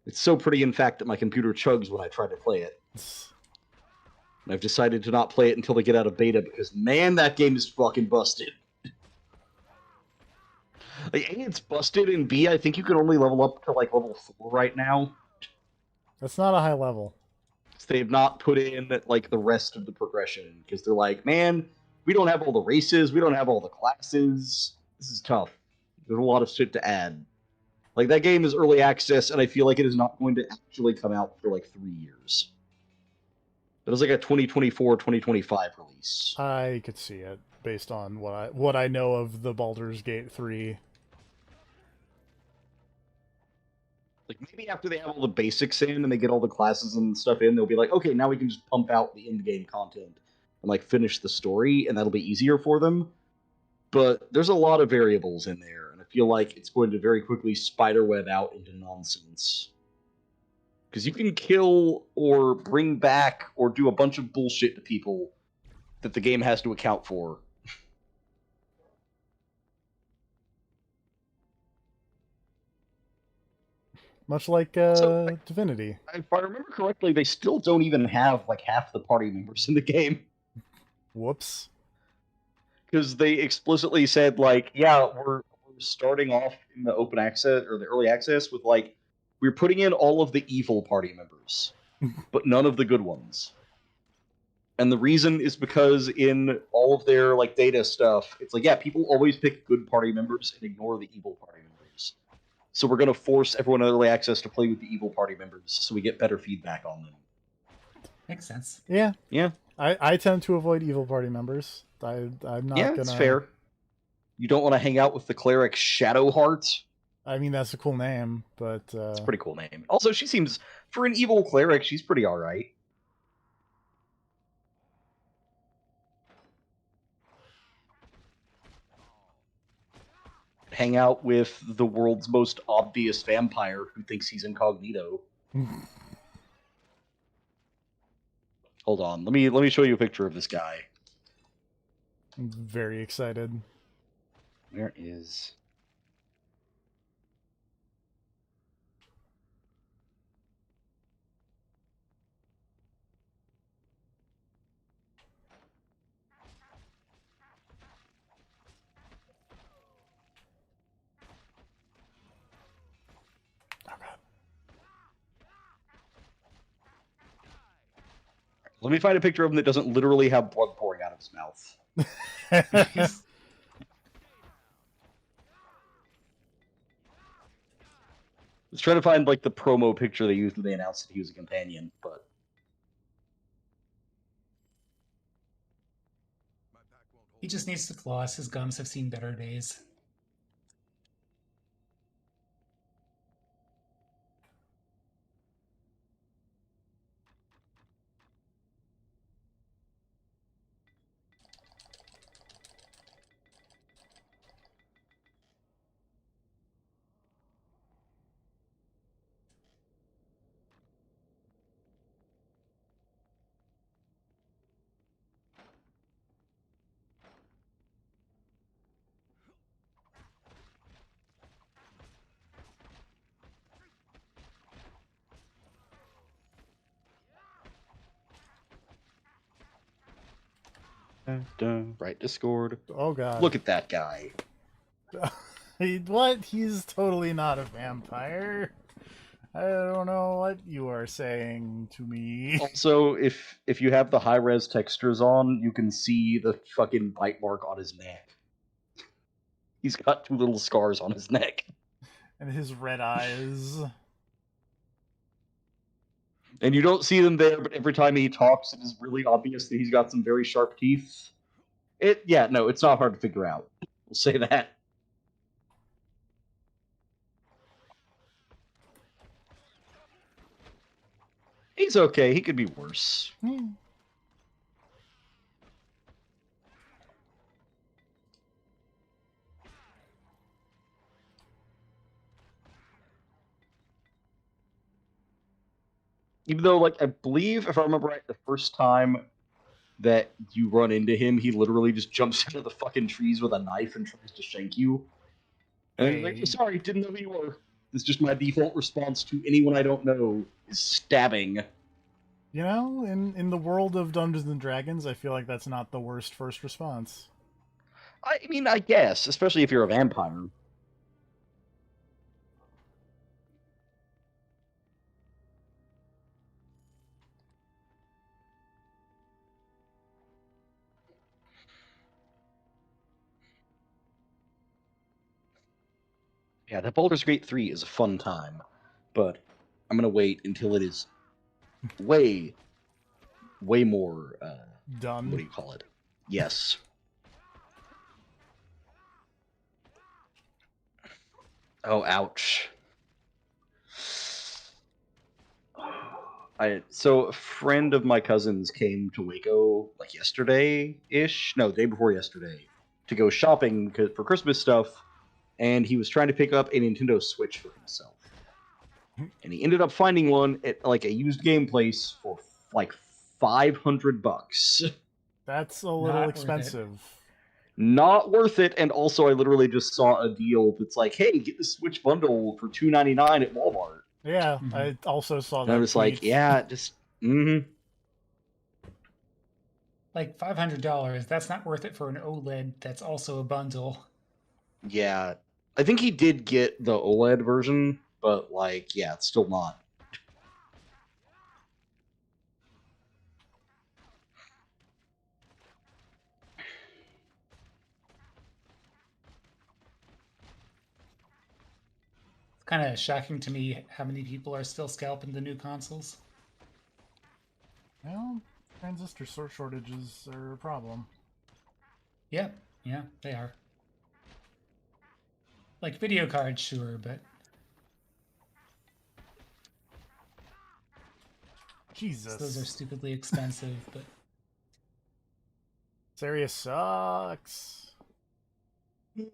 It's so pretty, in fact, that my computer chugs when I try to play it. And I've decided to not play it until they get out of beta because, man, that game is fucking busted. Like, A, it's busted, and B, I think you can only level up to, like, level 4 right now. That's not a high level. So they've not put in, like, the rest of the progression, because they're like, man, we don't have all the races, we don't have all the classes. This is tough. There's a lot of shit to add. Like, that game is early access, and I feel like it is not going to actually come out for, like, 3 years. It was like a 2024, 2025 release. I could see it based on what I know of the Baldur's Gate 3. Like, maybe after they have all the basics in and they get all the classes and stuff in, they'll be like, okay, now we can just pump out the in-game content and, like, finish the story, and that'll be easier for them. But there's a lot of variables in there, and I feel like it's going to very quickly spiderweb out into nonsense. Because you can kill or bring back or do a bunch of bullshit to people that the game has to account for. Much like So, Divinity. if I remember correctly, they still don't even have, like, half the party members in the game. Whoops. Because they explicitly said, like, yeah, we're starting off in the open access, or the early access, with, like, we're putting in all of the evil party members, but none of the good ones. And the reason is because in all of their, like, data stuff, it's like, yeah, people always pick good party members and ignore the evil party members. So we're going to force everyone in early access to play with the evil party members so we get better feedback on them. Makes sense. Yeah. Yeah. I tend to avoid evil party members. I'm not Yeah, gonna... it's fair. You don't want to hang out with the cleric Shadowheart. I mean, that's a cool name, but... It's a pretty cool name. Also, she seems, for an evil cleric, she's pretty alright. Hang out with the world's most obvious vampire who thinks he's incognito. Hold on, let me show you a picture of this guy. I'm very excited. Where is... Let me find a picture of him that doesn't literally have blood pouring out of his mouth. was trying to find like the promo picture they used when they announced that he was a companion, but He just needs to floss. His gums have seen better days. right, Discord. Oh god. Look at that guy. What? He's totally not a vampire. I don't know what you are saying to me. Also, if you have the high res textures on, you can see the fucking bite mark on his neck. He's got 2 little scars on his neck. And his red eyes. And you don't see them there, but every time he talks, it is really obvious that he's got some very sharp teeth. It's not hard to figure out. We'll say that. He's okay. He could be worse. Even though, like, I believe, if I remember right, the first time that you run into him, he literally just jumps into the fucking trees with a knife and tries to shank you. And he's like, Hey. sorry, didn't know who you were. It's just my default response to anyone I don't know is stabbing. You know, in the world of Dungeons and Dragons, I feel like that's not the worst first response. I mean, I guess, especially if you're a vampire. Yeah, that Baldur's Gate 3 is a fun time, but I'm gonna wait until it is way more, Done. what do you call it? Yes. Oh, ouch. So a friend of my cousin's came to Waco like yesterday-ish, no, day before yesterday, to go shopping for Christmas stuff, and he was trying to pick up a Nintendo Switch for himself. And he ended up finding one at like a used game place for like $500. That's a little Not worth it. expensive. Not worth it, and also I literally just saw a deal that's like, hey, get the Switch bundle for $2.99 at Walmart. Yeah, Mhm. I also saw that. And I was like, tweet. yeah, just Like $500. That's not worth it for an OLED. That's also a bundle. yeah. I think he did get the OLED version, but like, yeah, it's still not. It's kind of shocking to me how many people are still scalping the new consoles. Well, transistor shortages are a problem. Yeah, they are. Like video cards, sure, but Jesus. those are stupidly expensive. But This area sucks. It's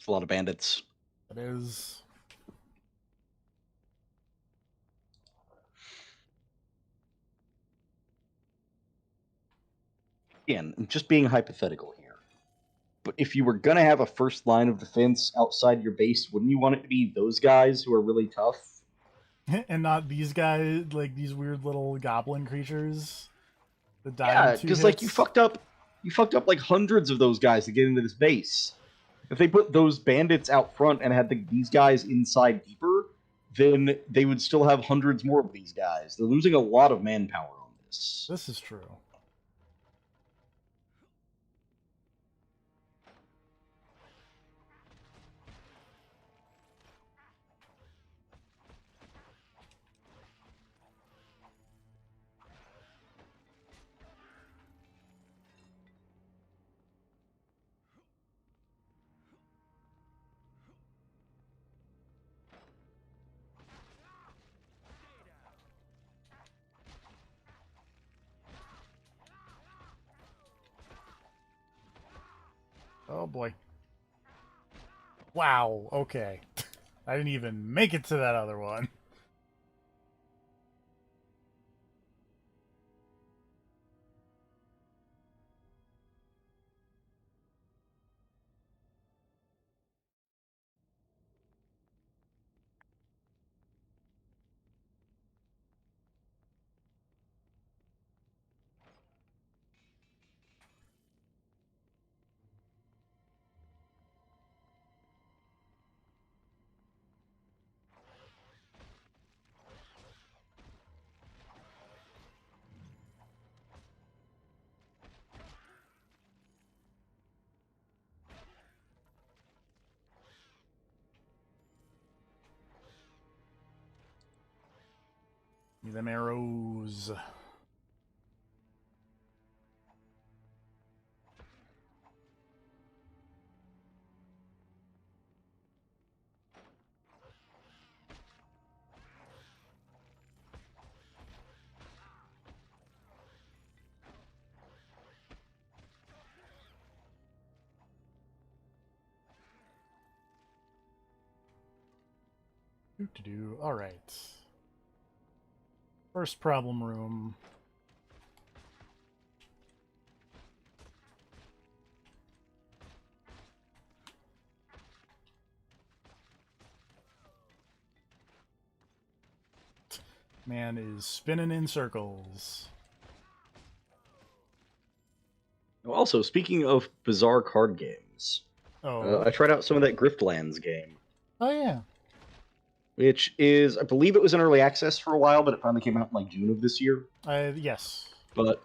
a lot of bandits. It is. Again, I'm just being hypothetical here. But if you were gonna have a first line of defense outside your base, wouldn't you want it to be those guys who are really tough? And not these guys, like these weird little goblin creatures that die Yeah, in 2 because like hits. you fucked up like hundreds of those guys to get into this base. If they put those bandits out front and had these guys inside deeper, then they would still have hundreds more of these guys. They're losing a lot of manpower on this. This is true. Oh boy. Wow, okay. I didn't even make it to that other one. Give me them arrows. Do. All right. First problem room. Man is spinning in circles. Also, speaking of bizarre card games, Oh. I tried out some of that Griftlands game, Oh yeah. which is, I believe it was in early access for a while, but it finally came out in like June of this year. Yes. But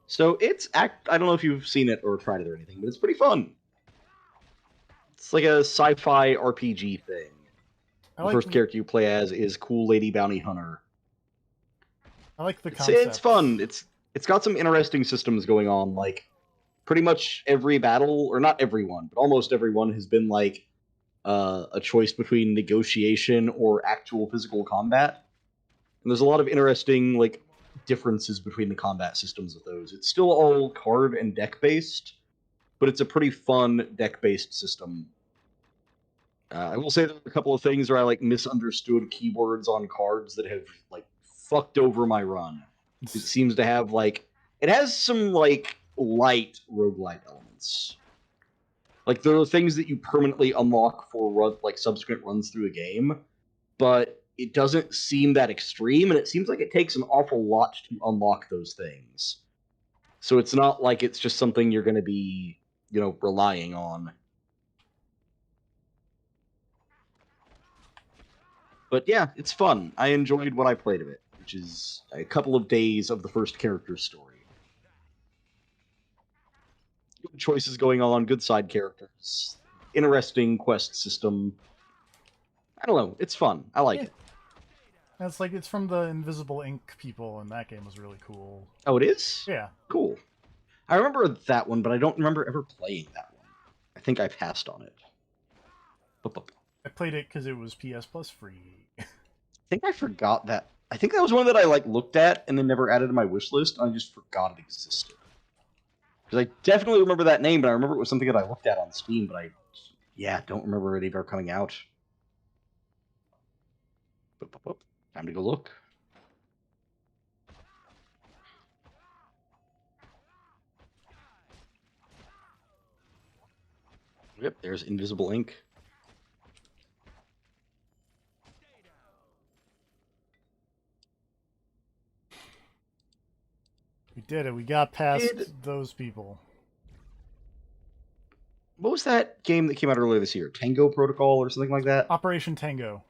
so I don't know if you've seen it or tried it or anything, but it's pretty fun. It's like a sci-fi RPG thing. The first character you play as is Cool Lady Bounty Hunter. I like the It's concept. fun. It's got some interesting systems going on. Like pretty much every battle, or not everyone, but almost everyone has been like a choice between negotiation or actual physical combat. And there's a lot of interesting like differences between the combat systems of those. It's still all card and deck based, but it's a pretty fun deck based system. I will say there are a couple of things where I like misunderstood keywords on cards that have like fucked over my run. It seems to have like it has some like light roguelite elements. Like there are things that you permanently unlock for like subsequent runs through a game, but it doesn't seem that extreme, and it seems like it takes an awful lot to unlock those things. So it's not like it's just something you're going to be, relying on. But yeah, it's fun. I enjoyed what I played of it, which is a couple of days of the first character's story. Good choices going on, good side characters, interesting quest system. I don't know, it's fun. I like it. It's like it's from the Invisible Ink people, and that game was really cool. Oh, it is? Yeah. Cool. I remember that one, but I don't remember ever playing that one. I think I passed on it. I played it because it was PS Plus free. I think I forgot that. I think that was one that I like looked at and then never added to my wish list, and I just forgot it existed. Because I definitely remember that name, but I remember it was something that I looked at on Steam, but I don't remember it ever coming out. Time to go look. Yep, there's Invisible Ink. We did it. We got past those people. What was that game that came out earlier this year? Tango Protocol or something like that? Operation Tango.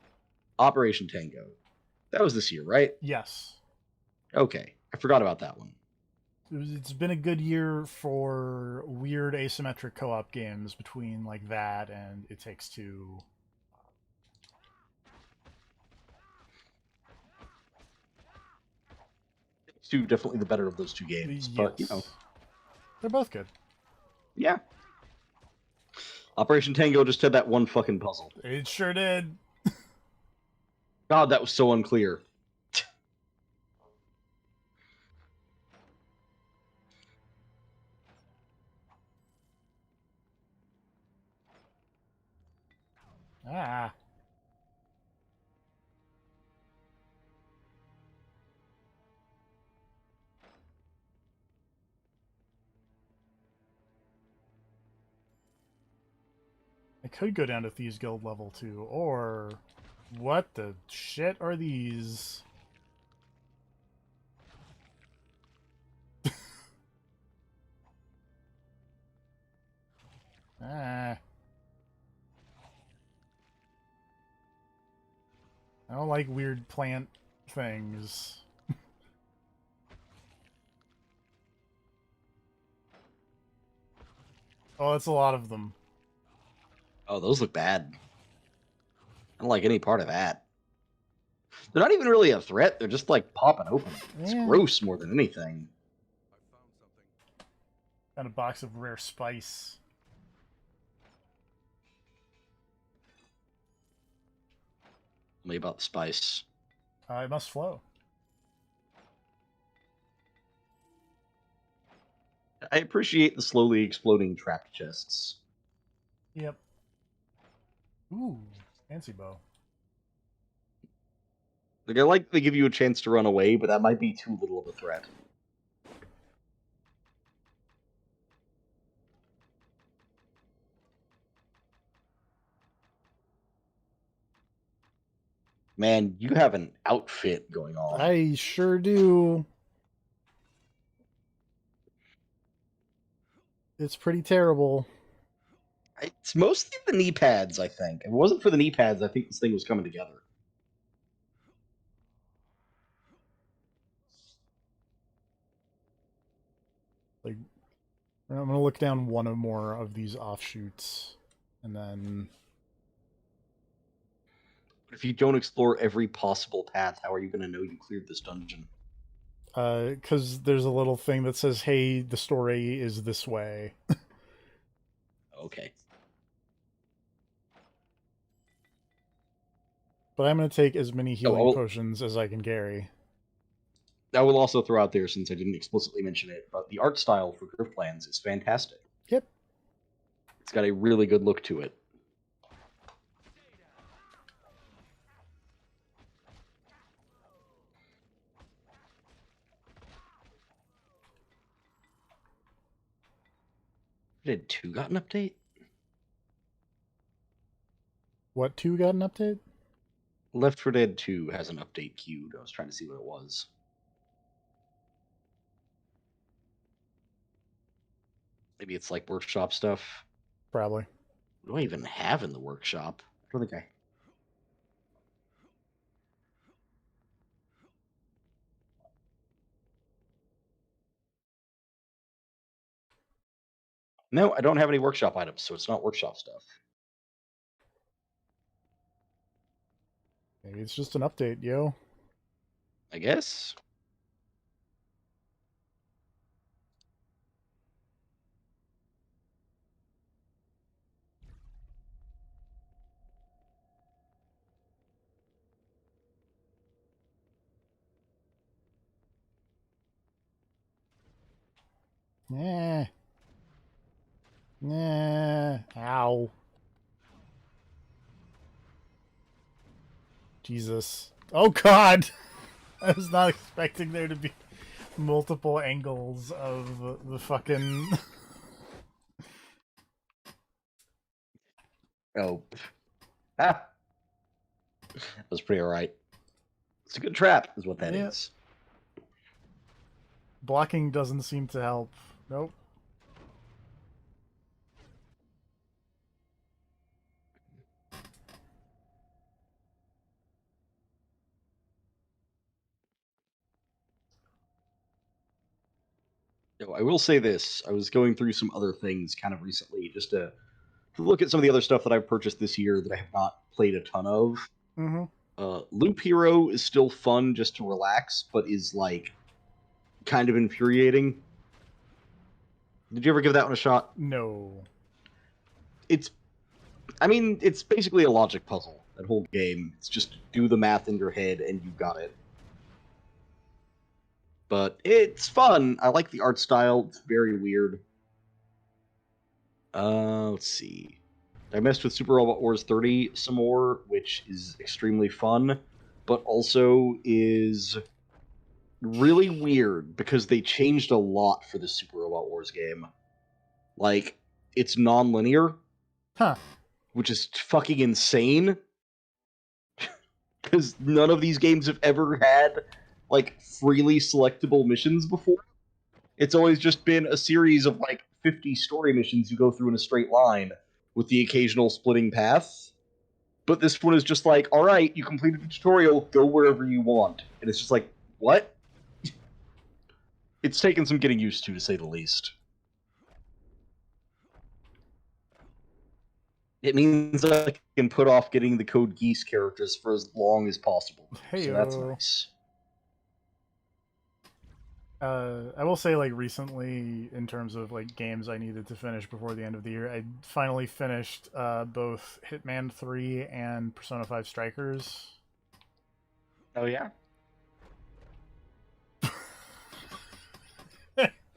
Operation Tango. That was this year, right? Yes. Okay. I forgot about that one. It's been a good year for weird asymmetric co-op games between like that and It Takes Two. Two definitely the better of those two games, but they're both good. Yeah. Operation Tango just had that one fucking puzzle. It sure did. God, that was so unclear. Ah. I could go down to Thieves Guild level 2, or... What the shit are these? Ah. I don't like weird plant things. Oh, that's a lot of them. Oh, those look bad. I don't like any part of that. They're not even really a threat. They're just like popping open. It's Yeah. gross more than anything. Got a box of rare spice. Tell me about the spice. It must flow. I appreciate the slowly exploding trapped chests. Yep. Ooh, fancy bow. Like, I like they give you a chance to run away, but that might be too little of a threat. Man, you have an outfit going on. I sure do. It's pretty terrible. It's mostly the knee pads, I think. If it wasn't for the knee pads, I think this thing was coming together. Like, I'm gonna look down one or more of these offshoots, and then If you don't explore every possible path, how are you going to know you cleared this dungeon? because there's a little thing that says, "Hey, the story is this way." Okay. But I'm gonna take as many healing I'll- potions as I can carry. I will also throw out there, since I didn't explicitly mention it, but the art style for Driftlands is fantastic. Yep. It's got a really good look to it. Did 2 got an update? What 2 got an update? Left 4 Dead 2 has an update queued. I was trying to see what it was. Maybe it's like workshop stuff. Probably. What do I even have in the workshop? I don't think I... No, I don't have any workshop items, so it's not workshop stuff. Maybe it's just an update, yo. I guess. Nah. Nah. Ow. Jesus. Oh god! I was not expecting there to be multiple angles of the fucking... Oh. Ah! That was pretty alright. It's a good trap, is what that Yeah. is. Blocking doesn't seem to help. Nope. No, I will say this. I was going through some other things kind of recently just to look at some of the other stuff that I've purchased this year that I have not played a ton of. Mm-hmm. Loop Hero is still fun just to relax, but is like kind of infuriating. Did you ever give that one a shot? No. It's basically a logic puzzle, that whole game. It's just do the math in your head and you got it. But it's fun. I like the art style. It's very weird. Let's see. I messed with Super Robot Wars 30 some more, which is extremely fun, but also is really weird because they changed a lot for the Super Robot Wars game. Like, it's non-linear, Huh. which is fucking insane. Because none of these games have ever had, like, freely selectable missions before. It's always just been a series of, like, 50 story missions you go through in a straight line, with the occasional splitting path. But this one is just like, alright, you completed the tutorial, go wherever you want. And it's just like, what? It's taken some getting used to say the least. It means I can put off getting the Code Geass characters for as long as possible. So that's Heyo. nice. I will say, like, recently, in terms of like games I needed to finish before the end of the year, I finally finished both Hitman 3 and Persona 5 Strikers. Oh, yeah?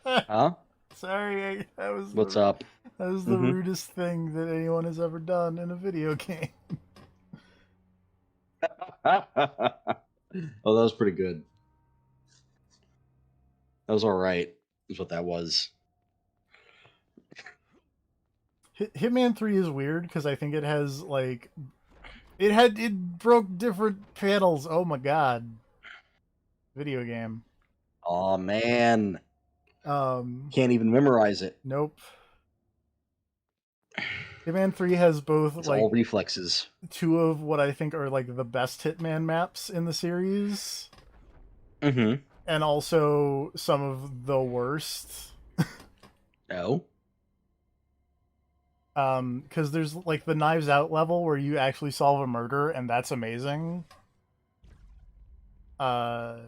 Huh? Sorry, that was What's the, up? that was the Mhm. rudest thing that anyone has ever done in a video game. Oh, that was pretty good. That was alright, is what that was. Hitman 3 is weird because I think it has like it broke different panels. Oh my god. Video game. Aw, man. Can't even memorize it. Nope. Hitman 3 has both It's like all reflexes. two of what I think are like the best Hitman maps in the series, Mm-hmm. and also some of the worst. No? Because there's like the Knives Out level where you actually solve a murder, and that's amazing. Uh,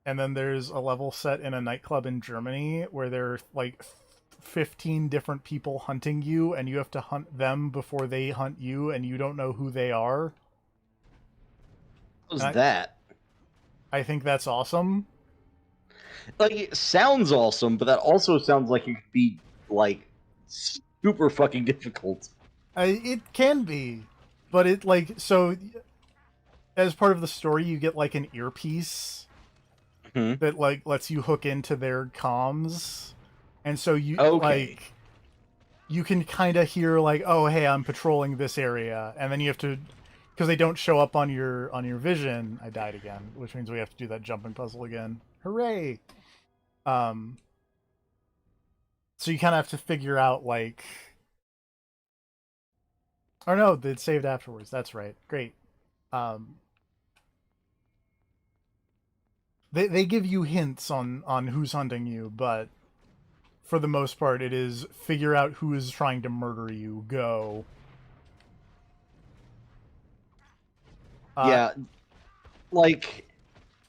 and then there's a level set in a nightclub in Germany where there are like 15 different people hunting you, and you have to hunt them before they hunt you, and you don't know who they are. What was And that? I think that's awesome. Like, it sounds awesome, but that also sounds like it could be, like, super fucking difficult. It can be, but it like so as part of the story you get like an earpiece Hmm. that like lets you hook into their comms, and so you Okay. like you can kind of hear like, oh hey, I'm patrolling this area, and then you have to, because they don't show up on your vision. I died again, which means we have to do that jumping puzzle again. Hooray. um so you kind of have to figure out like, or no, they saved afterwards, that's right, great. um they give you hints on who's hunting you, but for the most part it is figure out who is trying to murder you, go. uh Yeah, like,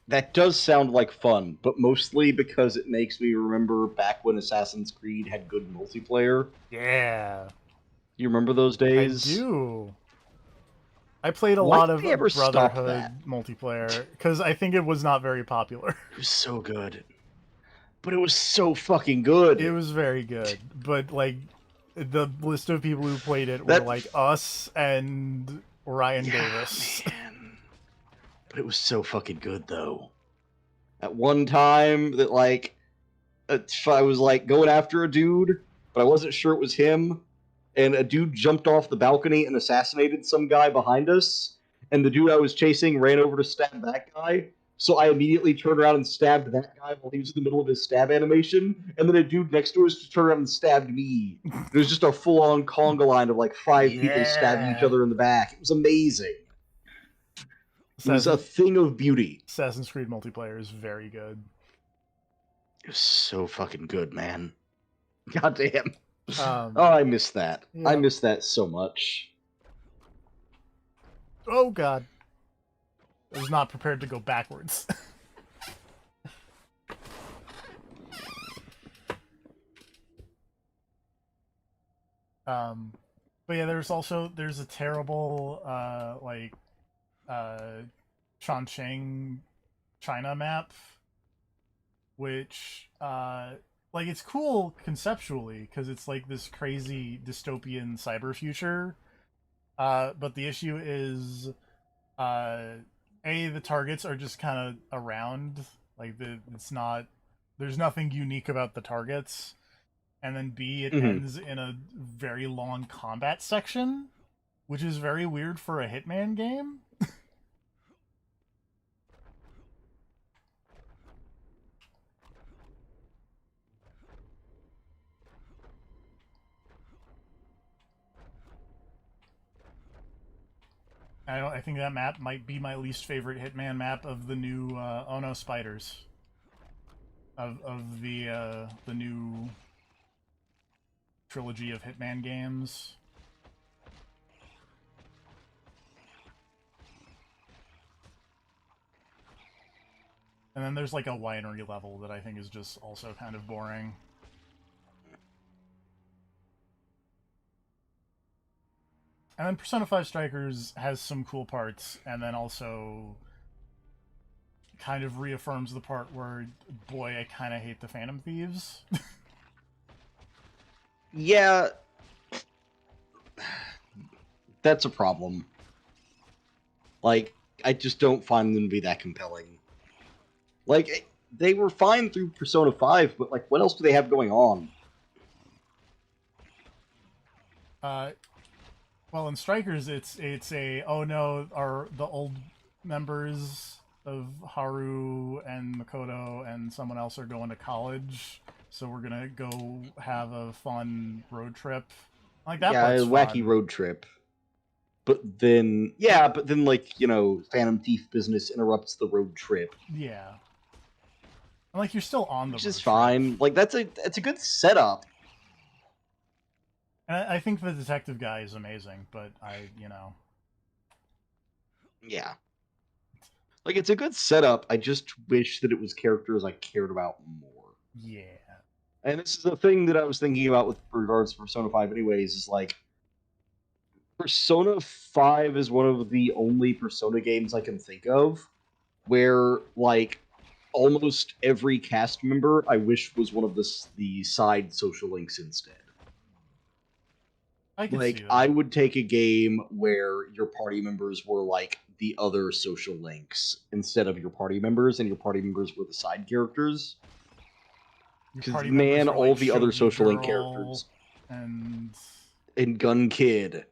that does sound like fun, but mostly because it makes me remember back when Assassin's Creed had good multiplayer. yeah, You remember those I days? do. I played a Why lot did of they ever stop Brotherhood that? multiplayer because I think it was not very popular. It was so good. But it was so fucking It good. was very good, but like the list of people who played it were That like us and Ryan Yeah, Davis. man. But it was so fucking good though. At one time that like I was like going after a dude, but I wasn't sure it was him, and a dude jumped off the balcony and assassinated some guy behind us, and the dude I was chasing ran over to stab that guy. So I immediately turned around and stabbed that guy while he was in the middle of his stab animation, and then a dude next to us just turned around and stabbed me. It was just a full-on conga line of like 5 people stabbing each Yeah. other in the back. It was amazing. It was a thing of beauty. Assassin's Creed multiplayer is very good. It was so fucking good, man. God damn. Um, Oh, I miss that. yeah. I miss that so much. Oh god, I was not prepared to go backwards. But yeah, there's a terrible Chongqing China map, which like it's cool conceptually because it's like this crazy dystopian cyber future, But the issue is, the targets are just kind of around. Like it's not. There's nothing unique about the targets. And then B, it Mhm. ends in a very long combat section, which is very weird for a Hitman game. I think that map might be my least favorite Hitman map of the new Oh No Spiders. Of the new trilogy of Hitman games. And then there's like a winery level that I think is just also kind of boring. And then Persona 5 Strikers has some cool parts, and then also kind of reaffirms the part where, boy, I kind of hate the Phantom Thieves. Yeah, that's a problem. Like, I just don't find them to be that compelling. Like, they were fine through Persona 5, but, like, what else do they have going on? Well, in Strikers, it's a, oh no, the old members of Haru and Makoto and someone else are going to college, so we're gonna go have a fun road trip. Like, that Yeah, part's a wacky fun. road trip. But then, like, Phantom Thief business interrupts the road trip, Yeah. And, like, you're still on the which road is trip. fine. Like, that's a good setup. And I think the detective guy is amazing, but Yeah. Like, it's a good setup. I just wish that it was characters I cared about more. yeah. And this is the thing that I was thinking about with regards to Persona 5 anyways, is like Persona 5 is one of the only Persona games I can think of where like almost every cast member I wish was one of the side social links instead. I can see Like that. I would take a game where your party members were like the other social links instead of your party members, and your party members were the side characters. Your Because party members man, are all like the other Shogi social link Girl characters and and Gun Kid,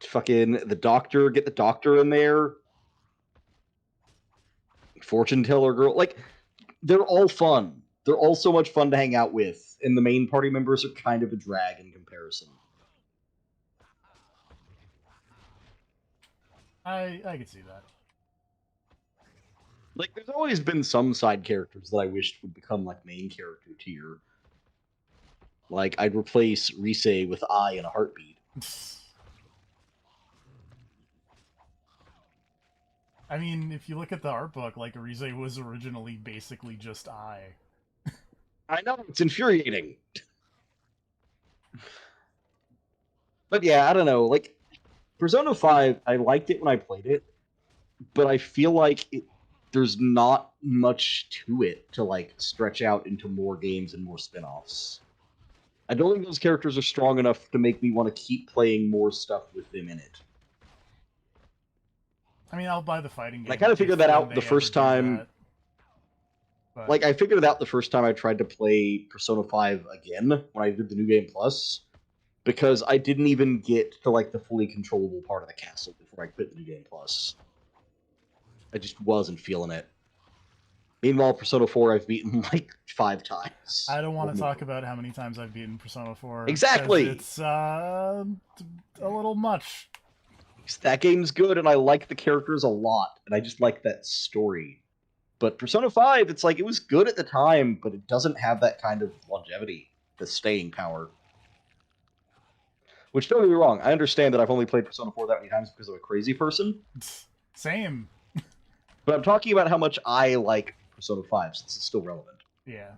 fucking the Doctor, get the Doctor in there, Fortune Teller Girl, like they're all fun. They're all so much fun to hang out with, and the main party members are kind of a drag in comparison. I can see that. Like, there's always been some side characters that I wished would become like main character tier. Like, I'd replace Rise with I in a heartbeat. I mean, if you look at the art book, like, Rize was originally basically just I. I know, it's infuriating. But yeah, I don't know. Like, Persona 5, I liked it when I played it, but I feel like there's not much to it to, like, stretch out into more games and more spin offs. I don't think those characters are strong enough to make me want to keep playing more stuff with them in it. I mean, I'll buy the fighting game. And I kind of figured that out the first time. That. But... Like, I figured it out the first time I tried to play Persona 5 again when I did the New Game Plus, because I didn't even get to, like, the fully controllable part of the castle before I quit the New Game Plus. I just wasn't feeling it. Meanwhile, Persona 4 I've beaten, like, 5 times. I don't want to talk about how many times I've beaten Persona 4. Exactly! It's a little much. That game's good, and I like the characters a lot, and I just like that story. But Persona 5, it's like, it was good at the time, but it doesn't have that kind of longevity, the staying power. Which, don't get me wrong, I understand that I've only played Persona 4 that many times because I'm a crazy person. Same. But I'm talking about how much I like Persona 5, since it's still relevant. Yeah.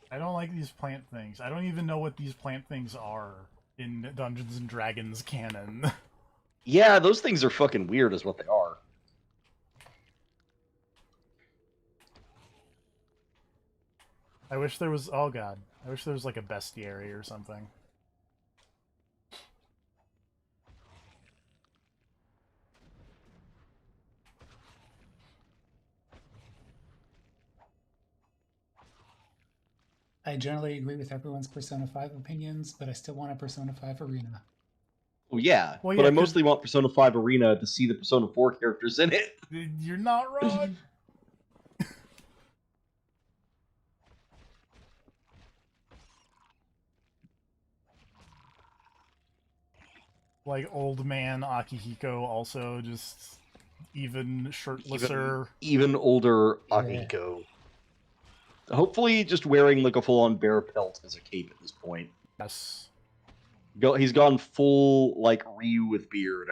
I don't like these plant things. I don't even know what these plant things are in Dungeons and Dragons canon. Yeah, those things are fucking weird is what they are. I wish there was. Oh god, I wish there was like a bestiary or something. I generally agree with everyone's Persona 5 opinions, but I still want a Persona 5 Arena. Oh yeah, Well, but yeah, I mostly want Persona 5 Arena to see the Persona 4 characters in it. You're not wrong. Like old man Akihiko, also just even shirtlesser. Even older Yeah. Akihiko. Hopefully, just wearing like a full-on bear pelt as a cape at this point. Yes. He's gone full like Ryu with beard.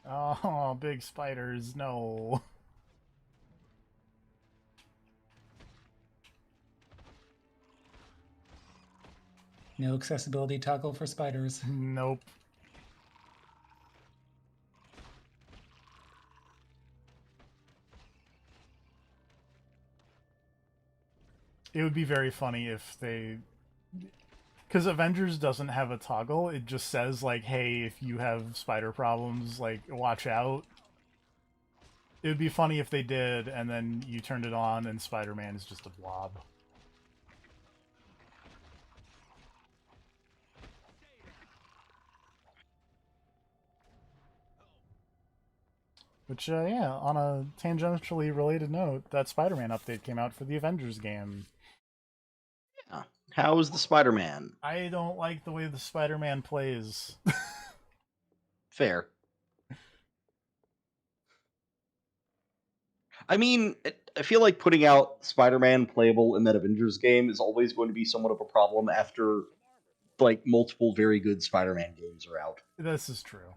Oh, big spiders, no. No accessibility toggle for spiders. Nope. It would be very funny if they... Because Avengers doesn't have a toggle, it just says, like, hey, if you have spider problems, like, watch out. It would be funny if they did, and then you turned it on, and Spider-Man is just a blob. Which, yeah, on a tangentially related note, that Spider-Man update came out for the Avengers game. Yeah. How's the Spider-Man? I don't like the way the Spider-Man plays. Fair. I mean, I feel like putting out Spider-Man playable in that Avengers game is always going to be somewhat of a problem after like multiple very good Spider-Man games are out. This is true.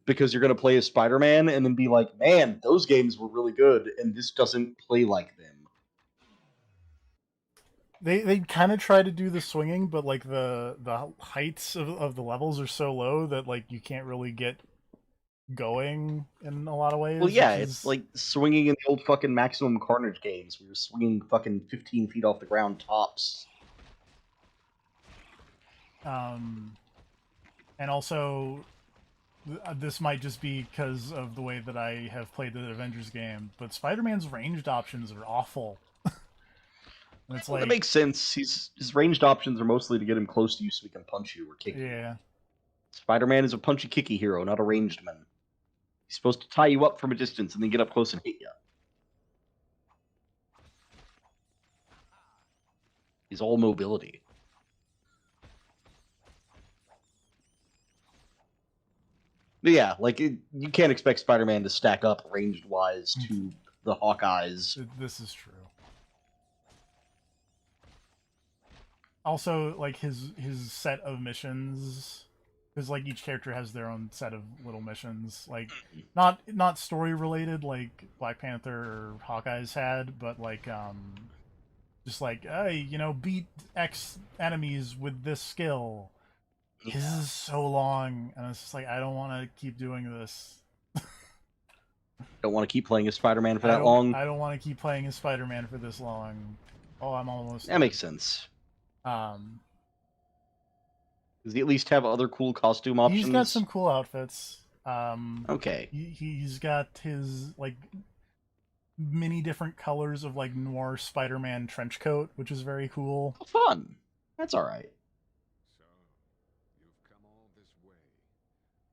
Because you're going to play as Spider-Man and then be like, man, those games were really good, and this doesn't play like them. They kind of try to do the swinging, but like the heights of the levels are so low that like you can't really get going in a lot of ways. Well, yeah, which it's is... like swinging in the old fucking Maximum Carnage games where you're swinging fucking 15 feet off the ground tops. And also, this might just be because of the way that I have played the Avengers game, but Spider-Man's ranged options are awful. And it's Well, like, that makes sense. His ranged options are mostly to get him close to you so he can punch you or kick you. yeah. Spider-Man is a punchy kicky hero, not a ranged man. He's supposed to tie you up from a distance and then get up close and hit you. He's all mobility. But yeah, like you can't expect Spider-Man to stack up ranged-wise to the Hawkeyes. This is true. Also, like his set of missions, because like each character has their own set of little missions, like not story related like Black Panther or Hawkeye's had, but like just like, hey, beat X enemies with this skill. Yeah. His is so long, and it's just like, I don't want to keep doing this. Don't want to keep playing as Spider-Man for that long. I don't want to keep playing as Spider-Man for this long. Oh, I'm almost. That makes sense. Does he at least have other cool costume options? He's got some cool outfits. Okay. He's got his like many different colors of like noir Spider-Man trench coat, which is very cool. Fun. That's all right. So, you've come all this way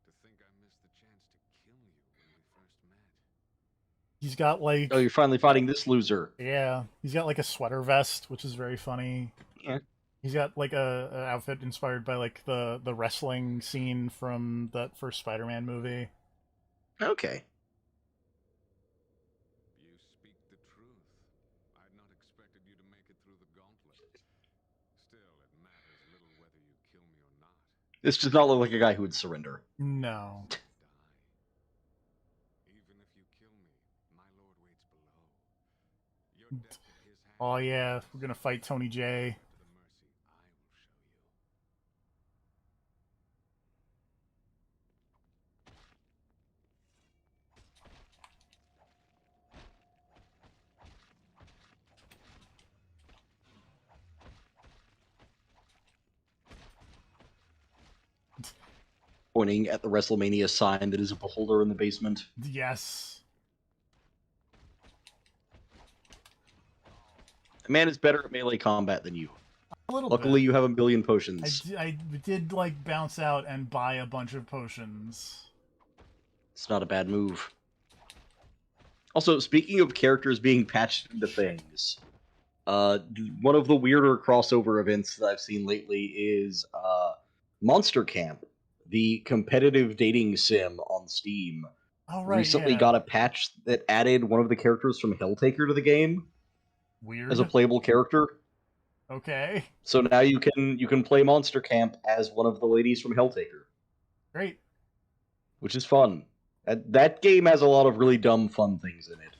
to think I missed the chance to kill you when we first met. He's got like, Oh, you're finally fighting this loser. yeah, he's got like a sweater vest, which is very funny. Yeah. He's got like a outfit inspired by like the wrestling scene from that first Spider-Man movie. Okay. You speak the truth. I'd not expected you to make it through the gauntlet. Still, it matters little whether you kill me or not. This does not look like a guy who would surrender. No. Die. Even if you kill me, my lord waits below. Your death at his hand. Oh yeah, we're gonna fight Tony J. To the mercy I will show you. pointing at the WrestleMania sign that is a beholder in the basement. Yes. The man is better at melee combat than you. A little Luckily, bit. you have a billion potions. I did like bounce out and buy a bunch of potions. It's not a bad move. Also, speaking of characters being patched into things, one of the weirder crossover events that I've seen lately is Monster Camp, the competitive dating sim on Steam. Oh right, Recently yeah. got a patch that added one of the characters from Helltaker to the game Weird. as a playable character. Okay. So now you can play Monster Camp as one of the ladies from Helltaker, Great. which is fun. That game has a lot of really dumb fun things in it.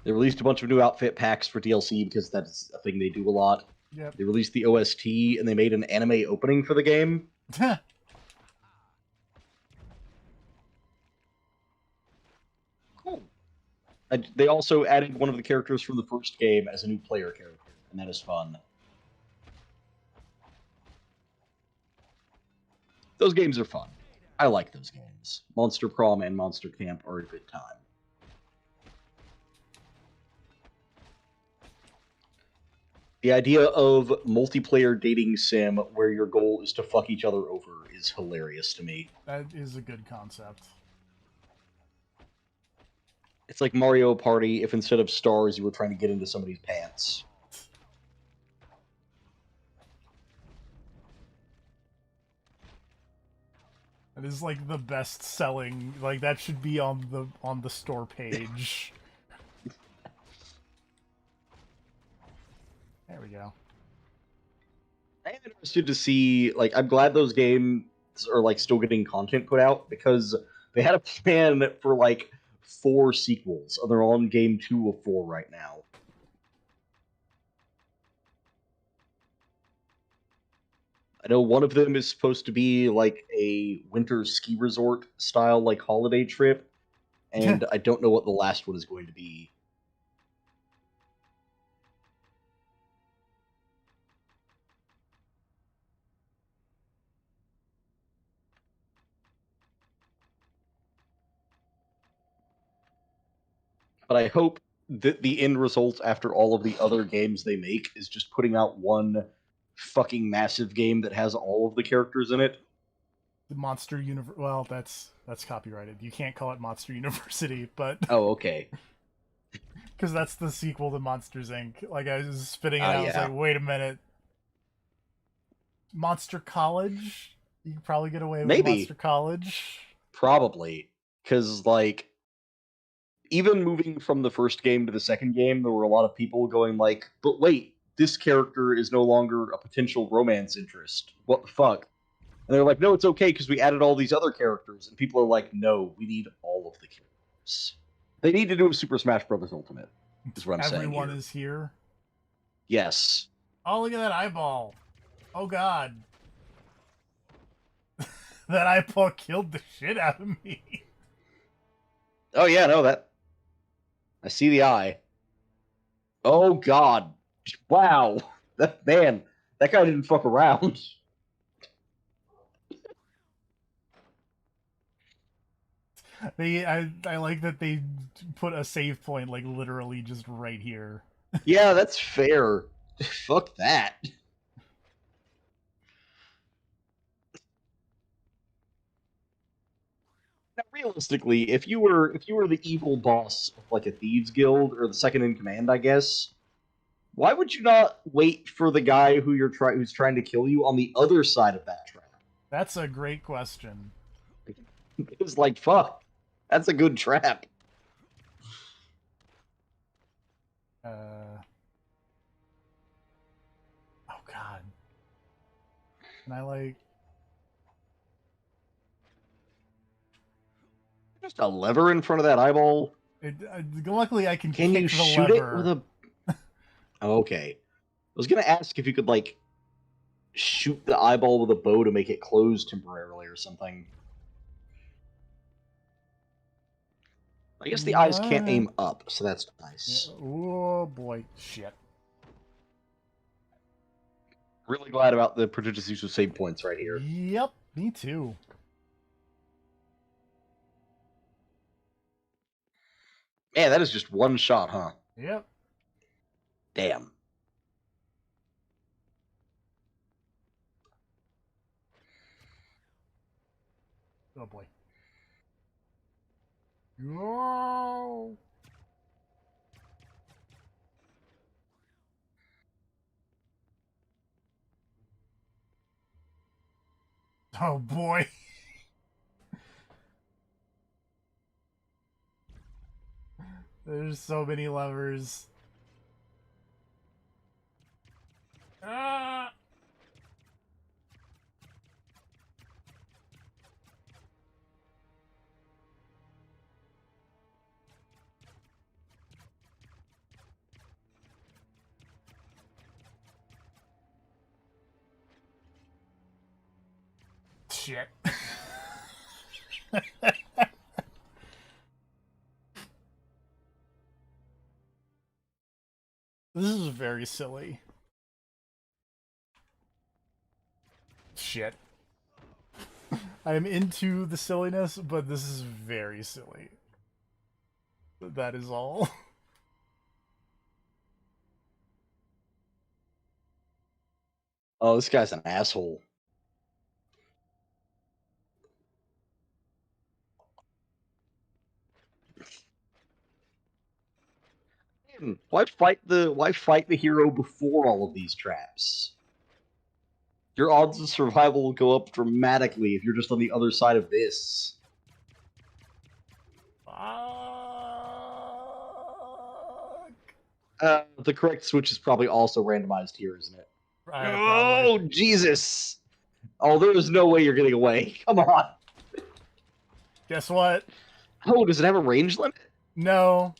They released a bunch of new outfit packs for DLC because that's a thing they do a lot. Yep. They released the OST and they made an anime opening for the game. Cool. They also added one of the characters from the first game as a new player character, and that is fun. Those games are fun. I like those games. Monster Prom and Monster Camp are a good time. The idea of multiplayer dating sim where your goal is to fuck each other over is hilarious to me. That is a good concept. It's like Mario Party if instead of stars you were trying to get into somebody's pants. That is like the best selling. Like that should be on the store page. There we go. I am interested to see, like, I'm glad those games are, like, still getting content put out, because they had a plan for, like, 4 sequels, and they're on game 2 of 4 right now. I know one of them is supposed to be, like, a winter ski resort style, like, holiday trip, and I don't know what the last one is going to be. But I hope that the end result after all of the other games they make is just putting out one fucking massive game that has all of the characters in it. The Monster Universe. Well, that's copyrighted. You can't call it Monster University, but Oh, okay. because that's the sequel to Monsters Inc. Like I was spitting it out. I was Yeah. like, wait a minute. Monster College? You could probably get away with Maybe. Monster College. Probably. Because, like, even moving from the first game to the second game, there were a lot of people going like, but wait, this character is no longer a potential romance interest. What the fuck? And they're like, no, it's okay because we added all these other characters. And people are like, no, we need all of the characters. They need to do a Super Smash Bros. Ultimate, is what I'm saying Everyone here. is here. Yes. Oh, look at that eyeball. Oh, God. That eyeball killed the shit out of me. Oh, yeah, no, that... I see the eye. Oh, God. Wow. That man, that guy didn't fuck around. I like that they put a save point, like, literally just right here. Yeah, that's fair. Fuck that. Now, realistically, if you were the evil boss of like a thieves guild or the second in command, I guess, why would you not wait for the guy who's trying to kill you on the other side of that trap? That's a great question. It's like, fuck, that's a good trap. Oh, God. And I like... Just a lever in front of that eyeball. Luckily, I can Can kick you the shoot lever. it with a... Oh, okay. I was gonna ask if you could, like, shoot the eyeball with a bow to make it close temporarily or something. I guess the eyes can't aim up, so that's nice. Yeah. Oh, boy. Shit. Really glad about the prodigious use of save points right here. Yep. Me too. Man, that is just one shot, huh? Yep. Damn. Oh boy. No. Oh boy. There's so many levers. Ah! Shit. This is very silly. Shit. I'm into the silliness, but this is very silly. That is all. Oh, this guy's an asshole. Why fight the hero before all of these traps? Your odds of survival will go up dramatically if you're just on the other side of this. The correct switch is probably also randomized here, isn't it? Oh, Jesus! Oh, there is no way you're getting away. Come on. Guess what? Oh, does it have a range limit? No.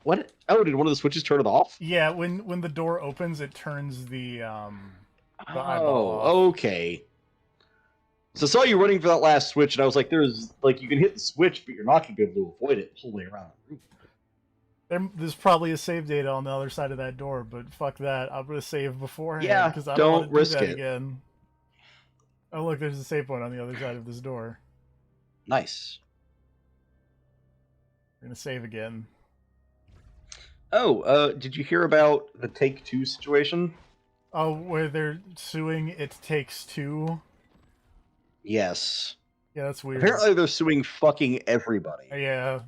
What? Oh, did one of the switches turn it off? Yeah, when the door opens, it turns the eyeball Oh, off. okay. So I saw you running for that last switch, and I was like, "There's like you can hit the switch, but you're not gonna be able to avoid it the whole way around the room." There's probably a save data on the other side of that door, but fuck that. I'm gonna save beforehand Yeah, because I don't want don't to do risk that it. again. Oh look, there's a save point on the other side of this door. Nice. I'm gonna save again. Oh, did you hear about the Take-Two situation? Oh, where they're suing It Takes Two? Yes. Yeah, that's weird. Apparently, they're suing fucking everybody. Yeah.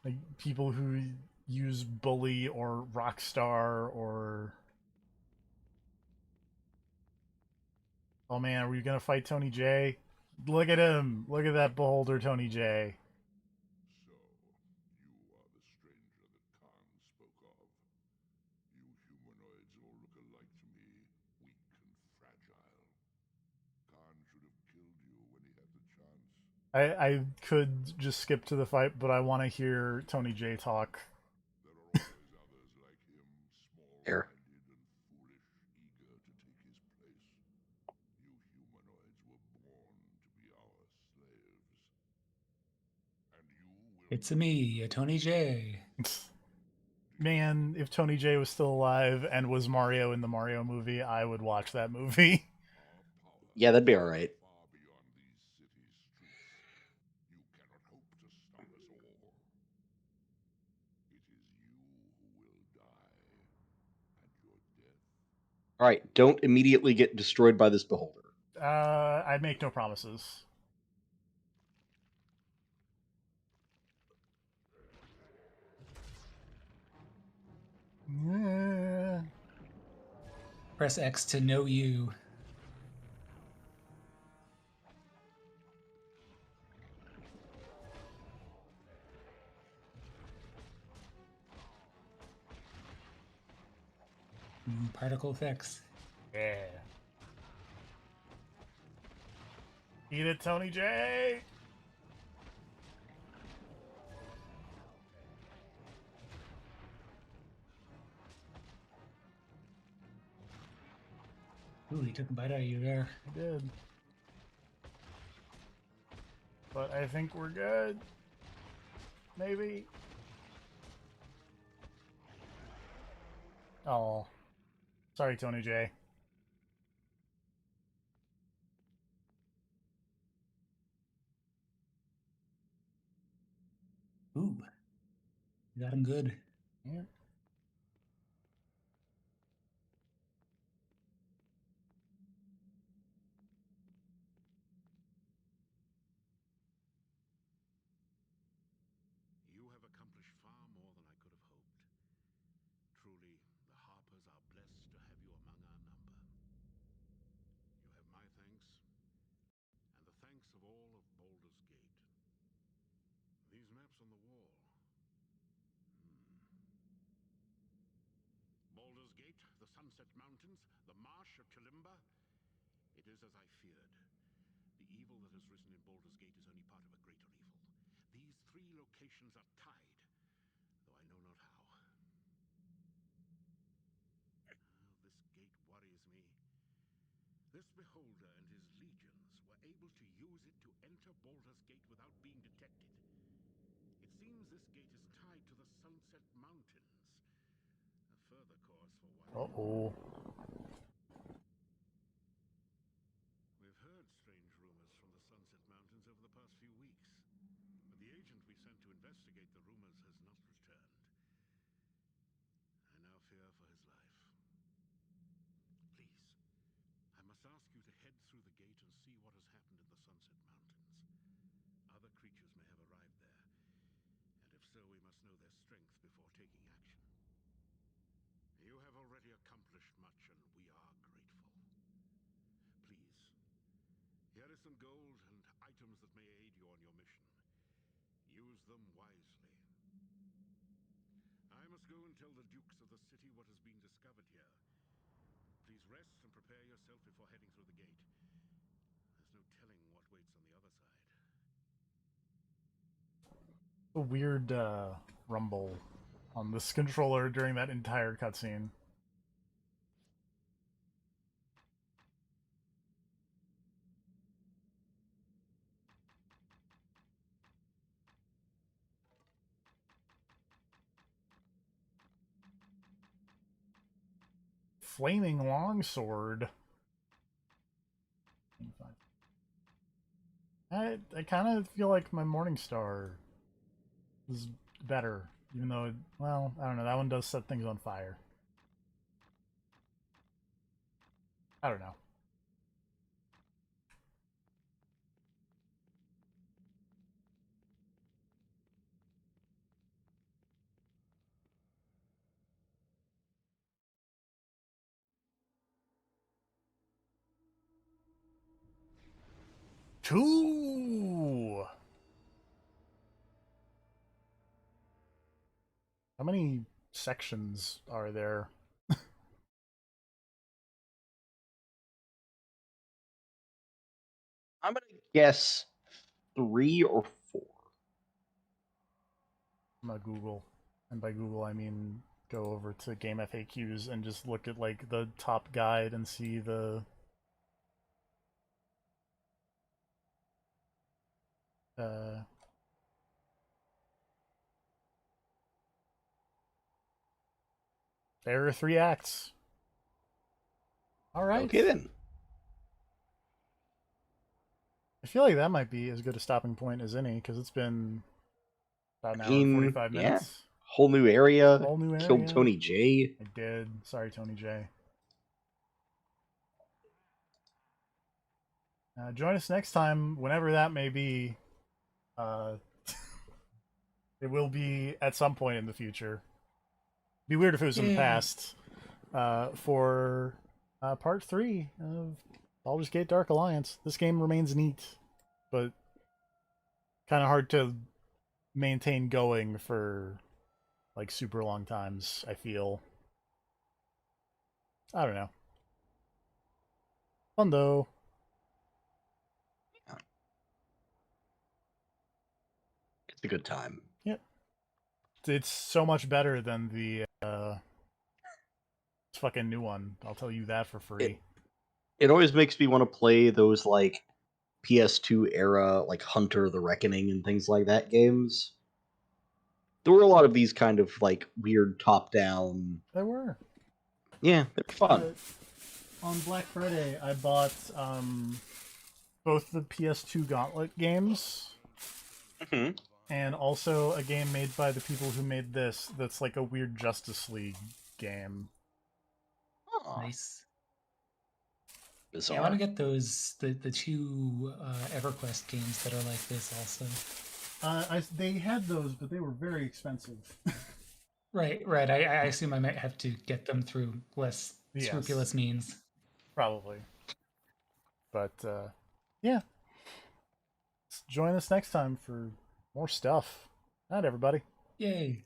Like people who use Bully or Rockstar or... Oh man, are we gonna fight Tony J? Look at him! Look at that beholder, Tony J. So, you are the stranger that Khan spoke of. You humanoids all look alike to me, weak and fragile. Khan should have killed you when he had the chance. I could just skip to the fight, but I want to hear Tony J talk. There are always others like him, Here. small-minded and foolish, eager to take his place. You humanoids were born to be our slaves. And you will... It's me, a Tony J. Man, if Tony J was still alive and was Mario in the Mario movie, I would watch that movie. Our power Yeah, that'd be all right. far beyond these cities' streets. You cannot hope to stop us all. It is you who will die, and your death. All right, don't immediately get destroyed by this beholder. I make no promises. Yeah. Press X to know you. Particle effects. Yeah. Eat it, Tony J! Ooh, he took a bite out of you there. I did. But I think we're good. Maybe. Oh, sorry, Tony J. Ooh, you got him good. Yeah. You have accomplished far more than I could have hoped. Truly, the Harpers are blessed to have you among our number. You have my thanks, and the thanks of all of Baldur's Gate. These maps on the wall. Baldur's Gate, the Sunset Mountains, the Marsh of Kalimba. It is as I feared. The evil that has risen in Baldur's Gate is only part of a greater evil. These three locations are tied, though I know not how. This gate worries me. This beholder and his legions were able to use it to enter Baldur's Gate without being detected. It seems this gate is tied to the Sunset Mountains. A further cause for wonder. Uh-oh. We've heard strange rumors from the Sunset Mountains over the past few weeks, but the agent we sent to investigate the rumors has not returned. I now fear for his life. Please, I must ask you to head through the gate and see what has happened in the Sunset Mountains. Other creatures may have arrived there, and if so, we must know their strength before taking action. You have already accomplished much, and we are grateful. Please, here is some gold and items that may aid you on your mission. Use them wisely. I must go and tell the dukes of the city what has been discovered here. Please rest and prepare yourself before heading through the gate. There's no telling what waits on the other side. A weird rumble on this controller during that entire cutscene. Flaming longsword. I kind of feel like my Morningstar is better, even though, well, I don't know. That one does set things on fire. I don't know. Two. How many sections are there? I'm gonna guess 3 or 4. I'm gonna Google, and by Google I mean go over to Game FAQs and just look at like the top guide and see the there are 3 acts. All right. Okay then. I feel like that might be as good a stopping point as any because it's been about an I hour and mean, 45 yeah. minutes. Whole new area. Whole new Killed area. Tony J. I did. Sorry, Tony J. Join us next time, whenever that may be. It will be at some point in the future. Be weird if it was in the past. For part 3 of Baldur's Gate Dark Alliance. This game remains neat, but kind of hard to maintain going for like super long times, I feel. I don't know. Fun though. It's a good time. Yeah. It's so much better than the fucking new one. I'll tell you that for free. It always makes me want to play those like PS2 era like Hunter the Reckoning and things like that games. There were a lot of these kind of like weird top down There were. Yeah, they're fun. On Black Friday, I bought both the PS2 Gauntlet games Hmm. and also a game made by the people who made this that's like a weird Justice League game. Nice. Bizarre. Yeah, I want to get those the two EverQuest games that are like this also. They had those, but they were very expensive. Right, right. I assume I might have to get them through less Yes. scrupulous means. Probably. But yeah. Join us next time for more stuff. Night, everybody. Yay.